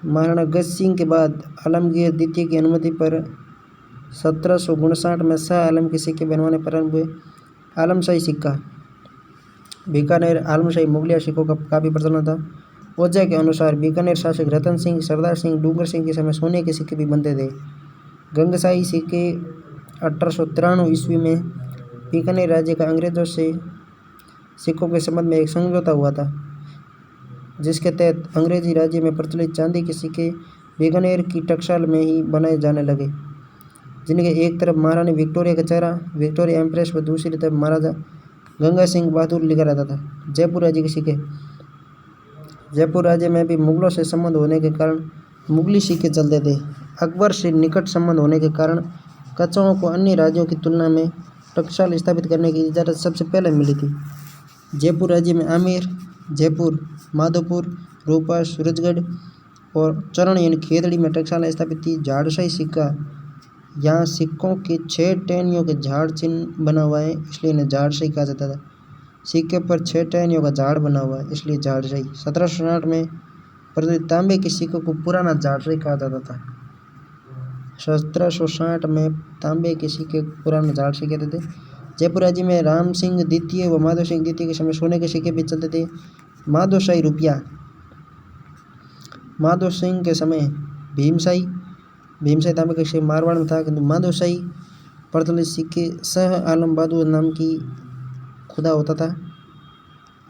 महाराणा गज सिंह के बाद आलमगीर द्वितीय की अनुमति पर 1759 में शाह आलम के सिक्के बनवाने प्रारंभ हुए। आलमशाही सिक्का। बीकानेर आलमशाही मुगलिया सिक्कों का काफ़ी प्रचलन था। ओझा के अनुसार बीकानेर शासक रतन सिंह, सरदार सिंह, डूंगर सिंह के समय सोने के सिक्के भी बनते थे। गंगशाही सिक्के 1893 ईस्वी में बीकानेर राज्य का अंग्रेजों से सिक्कों के संबंध में एक समझौता हुआ था, जिसके तहत अंग्रेजी राज्य में प्रचलित चांदी के सिक्के बीकानेर की टकसाल में ही बनाए जाने लगे, जिनके एक तरफ महारानी विक्टोरिया का चेहरा, विक्टोरिया एम्प्रेस, व दूसरी तरफ महाराजा गंगा सिंह बहादुर लिखा रहता था। जयपुर राज्य के सिक्के। जयपुर राज्य में भी मुगलों से संबंध होने के कारण मुगली सिक्के चलते थे। अकबर से निकट संबंध होने के कारण कच्छों को अन्य राज्यों की तुलना में टकसाल स्थापित करने की इजाज़त सबसे पहले मिली थी। जयपुर राज्य में आमेर, जयपुर, माधोपुर, रूपा, सूरजगढ़ और चरण यानी खेतड़ी में टकसालें स्थापित थी। झाड़शाही सिक्का। यहाँ सिक्कों के 6 टहनियों के झाड़ चिन्ह बना हुआ है, इसलिए इन्हें झाड़शाही कहा जाता था। सिक्के पर 6 टहनियों का झाड़ बना हुआ है, इसलिए झाड़शाही। 1760 में प्रचलित तांबे के सिक्कों को पुराना झाड़शाही कहा जाता था। 1760 में तांबे के सिक्के पुराने झाड़ सिक्के थे। जयपुर राज्य में राम सिंह द्वितीय व माधव सिंह द्वितीय के समय सोने के सिक्के भी चलते थे। माधवशाही रुपया, माधव सिंह के समय भीमशाही तांबे के सिक्के मारवाड़ में था, किंतु माधवशाही प्रचलित सिक्के शाह आलम बहादुर नाम की खुदा होता था।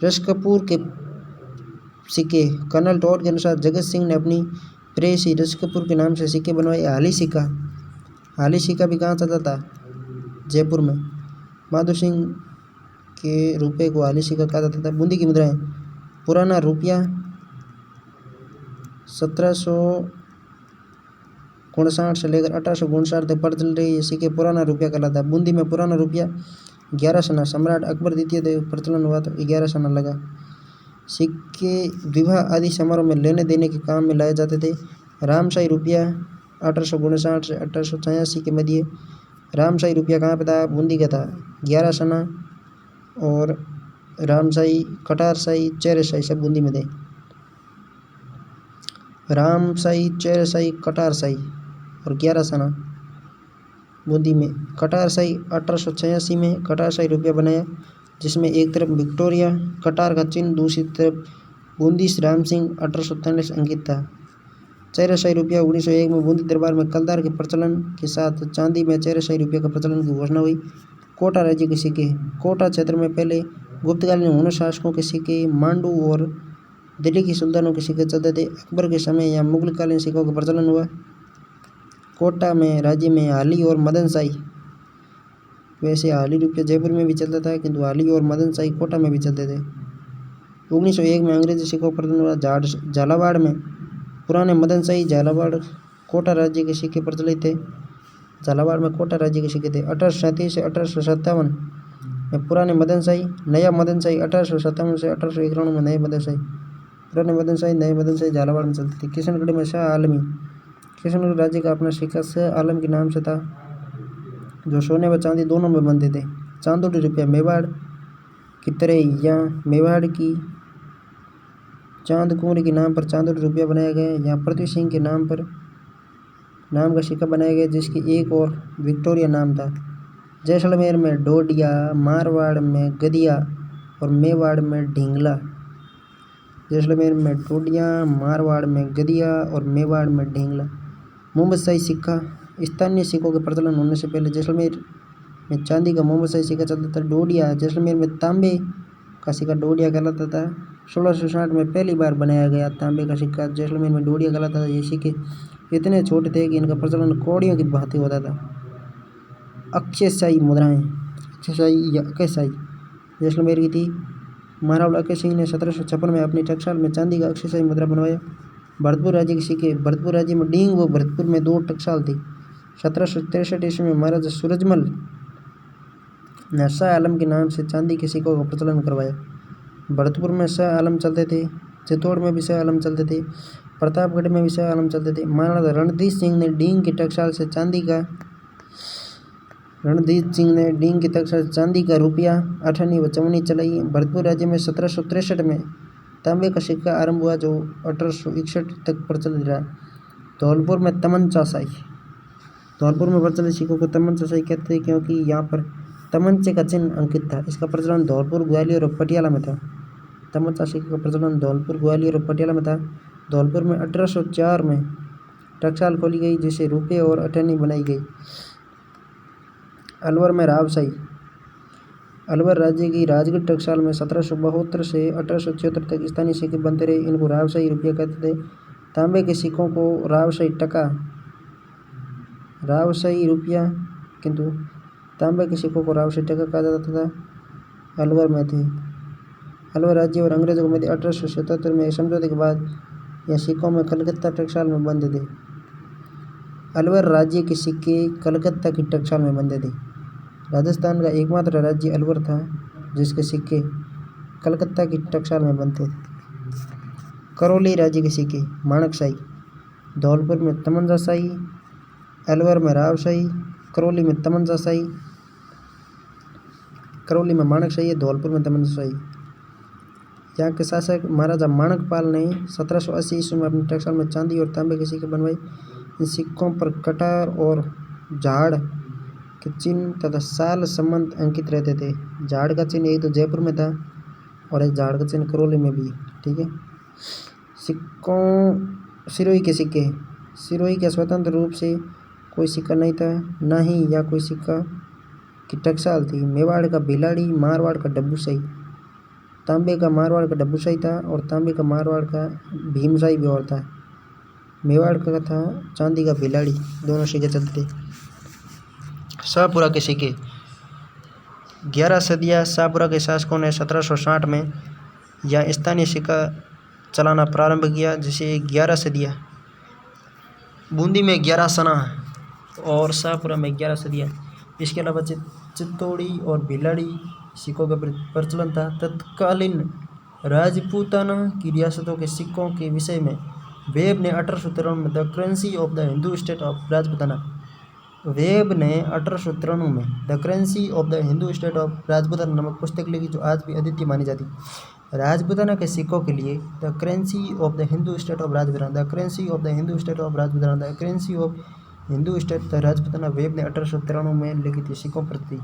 रसकपूर के सिक्के, कर्नल टॉड के अनुसार जगत सिंह ने अपनी प्रेयसी रसकपूर के नाम से सिक्के बनवाए। हाली सिक्का भी कहाँ चलता था? जयपुर में। माधव सिंह के रुपये को हाली सिक्का कहा जाता था। बूंदी की मुद्राएं, पुराना रुपया 1759 से लेकर 1859 तक प्रचलित रही ये सिक्के पुराना रुपया कहलाता है। बूंदी में पुराना रुपया 11 सना सम्राट अकबर द्वितीय प्रचलन हुआ तो 11 सना लगा। सिक्के विवाह आदि समारोह में लेने देने के काम में लाए जाते थे। रामशाही रुपया 1859 से 1886 के मध्य। रामशाही रुपया कहाँ पे था? बूंदी का था, 11 सना। और रामशाही, कटारशाही, चेहरेशाही सब बूंदी में थे। रामशाही, चेहरेशाही, कटारशाही और 11 सना बूंदी में। कटारशाही 1886 में कटारशाही रुपया बनाया, जिसमें एक तरफ विक्टोरिया कटार का चिन्ह, दूसरी तरफ बूंदी राम सिंह 1843 अंकित था। चेहरेशाही रुपया 1901 में बूंदी दरबार में कलदार के प्रचलन के साथ चांदी में चेहरेशाही रुपये का प्रचलन की घोषणा हुई। कोटा राज्य के सिक्के, कोटा क्षेत्र में पहले गुप्तकालीन हुनर शासकों के सिक्के, मांडू और दिल्ली के सुल्तानों के सिक्के चलते थे। अकबर के समय यहाँ मुगलकालीन सिक्कों का प्रचलन हुआ। कोटा में राज्य में हाली और मदनशाही, वैसे हाली रुपया जयपुर में भी चलता था, किंतु हाली और मदनशाही कोटा में भी चलते थे। 1901 में अंग्रेजी सिक्कों का प्रचलन हुआ। झालावाड़ में पुराने मदनशाही, झालावाड़ कोटा राज्य के सिक्के प्रचलित थे। झालावाड़ में कोटा राज्य के सिक्के थे। 1837 से 1857 में पुराने मदनशाही, नया मदनशाही 1857 से 1891 में नए मदनशाही। पुराने मदनशाही, नए मदनशाही झालावाड़ में चलते थे। किशनगढ़ में शाह आलमी, किशनगढ़ राज्य का अपना सिक्का शाह आलम के नाम से था, जो सोने व चांदी दोनों में बनते थे। चांदोड़ी रुपया मेवाड़ की तरह यहाँ मेवाड़ की चांद कुंवरी के नाम पर चांदोड़ी रुपया बनाया गया है। यहाँ पृथ्वी सिंह के नाम का सिक्का बनाया गया, जिसकी एक और विक्टोरिया नाम था। जैसलमेर में डोडिया, मारवाड़ में गदिया और मेवाड़ में ढिंगला। जैसलमेर में डोडिया, मारवाड़ में गदिया और मेवाड़ में ढिंगला। मोहम्मदशाही सिक्का, स्थानीय सिक्कों के प्रचलन होने से पहले जैसलमेर में चांदी का मोहम्मदशाही सिक्का चलता था। डोडिया, जैसलमेर में तांबे का सिक्का डोडिया कहलाता था। 1660 में पहली बार बनाया गया तांबे का सिक्का जैसलमेर में डोडिया कहलाता था। ये सिक्के इतने छोटे थे कि इनका प्रचलन कौड़ियों की भांति होता था। अक्षयशाही मुद्राएं, अक्षयशाही या अकयशाही जैसलमेर की थी। महाराणा अकय सिंह ने 1756 में अपनी टकसाल में चांदी का अक्षयशाही मुद्रा बनवाया। भरतपुर राज्य के सिक्के, भरतपुर राज्य में डींग व भरतपुर में 2 टकसाल थी। 1763 ईस्वी में महाराजा सूरजमल ने शाह आलम के नाम से चांदी के सिक्कों का प्रचलन करवाया। भरतपुर में शाह आलम चलते थे, चित्तौड़ में भी शाह आलम चलते थे, प्रतापगढ़ में भी शाह आलम चलते थे। महाराजा रणजीत सिंह ने डींग की टकसाल से चांदी का रुपया, अठन्नी व चवन्नी चलाई। भरतपुर राज्य में 1763 में तांबे का सिक्का आरंभ हुआ, जो 1861 तक प्रचलित रहा। धौलपुर में तमंचाशाही, धौलपुर में प्रचलित सिक्कों को तमंचाशाही कहते थे, क्योंकि यहाँ पर तमंचे का चिन्ह अंकित था। इसका प्रचलन धौलपुर, ग्वालियर और पटियाला में था। तमंचा सिक्के का प्रचलन धौलपुर, ग्वालियर और पटियाला में था। धौलपुर में 1804 में टकसाल खोली गई, जिसे रुपये और अठन्नी बनाई गई। अलवर में रावशाही, अलवर राज्य की राजगढ़ टकसाल में 1772 से 1876 तक स्थानीय सिक्के बनते रहे। इनको रावशाही रुपया कहते थे। तांबे के सिक्कों को रावशाही टका, रावशाही रुपया, किंतु तांबे के सिक्कों को रावशाही टका कहा जाता था। अलवर में थे। अलवर राज्य और अंग्रेजों के मध्य 1877 में समझौते के बाद यह सिक्कों में कलकत्ता टकसाल में बनते थे। अलवर राज्य के सिक्के कलकत्ता की टकसाल में बनते थे। राजस्थान का एकमात्र राज्य अलवर था जिसके सिक्के कलकत्ता की टकसाल में बनते थे। करौली राज्य के सिक्के, माणकशाही, धौलपुर में तमंचाशाही, अलवर में रावशाही, करौली में तमंचाशाही, करौली में माणकशाही, धौलपुर में तमंचाशाही। यहाँ के शासक महाराजा माणकपाल ने 1780 ईस्वी में अपनी टकसाल में चांदी और तांबे के सिक्के बनवाए। इन सिक्कों पर कटार और झाड़ के चिन्ह तथा साल संबंध अंकित रहते थे। झाड़ का चिन्ह एक तो जयपुर में था और एक झाड़ का चिन्ह करौली में भी। ठीक है। सिक्कों सिरोही के सिक्के, सिरोही के स्वतंत्र रूप से कोई सिक्का नहीं था, न ही या कोई सिक्का की टकसाल थी। मेवाड़ का भिलाड़ी, मारवाड़ का डब्बूशाही, तांबे का मारवाड़ का डब्बूशाही था और तांबे का मारवाड़ का भीमशाही भी और था। मेवाड़ का था चांदी का भिलाड़ी, दोनों सिक्के चलते। शाहपुरा के सिक्के, 11 सदियाँ शाहपुरा के शासकों ने 1760 में यहाँ स्थानीय सिक्का चलाना प्रारंभ किया, जिसे 11 सदियाँ। बूंदी में 11 सना और शाहपुरा में 11 सदियाँ। इसके अलावा चित्तौड़ी और भिलाड़ी सिक्कों का प्रचलन था। तत्कालीन राजपूताना की रियासतों के सिक्कों के विषय में वेब ने 1893 में the currency of the Hindu state of Rajputana, web ने 1893 में the currency of the Hindu state of Rajputana नामक पुस्तक लिखी, जो आज भी अद्वितीय मानी जाती। राजपूताना के सिक्कों के लिए the currency of the Hindu state of Rajputana, the currency of the Hindu state of Rajputana, the currency of Hindu state the Rajputana, web ने 1893 में लिखी थी। सिक्कों प्रति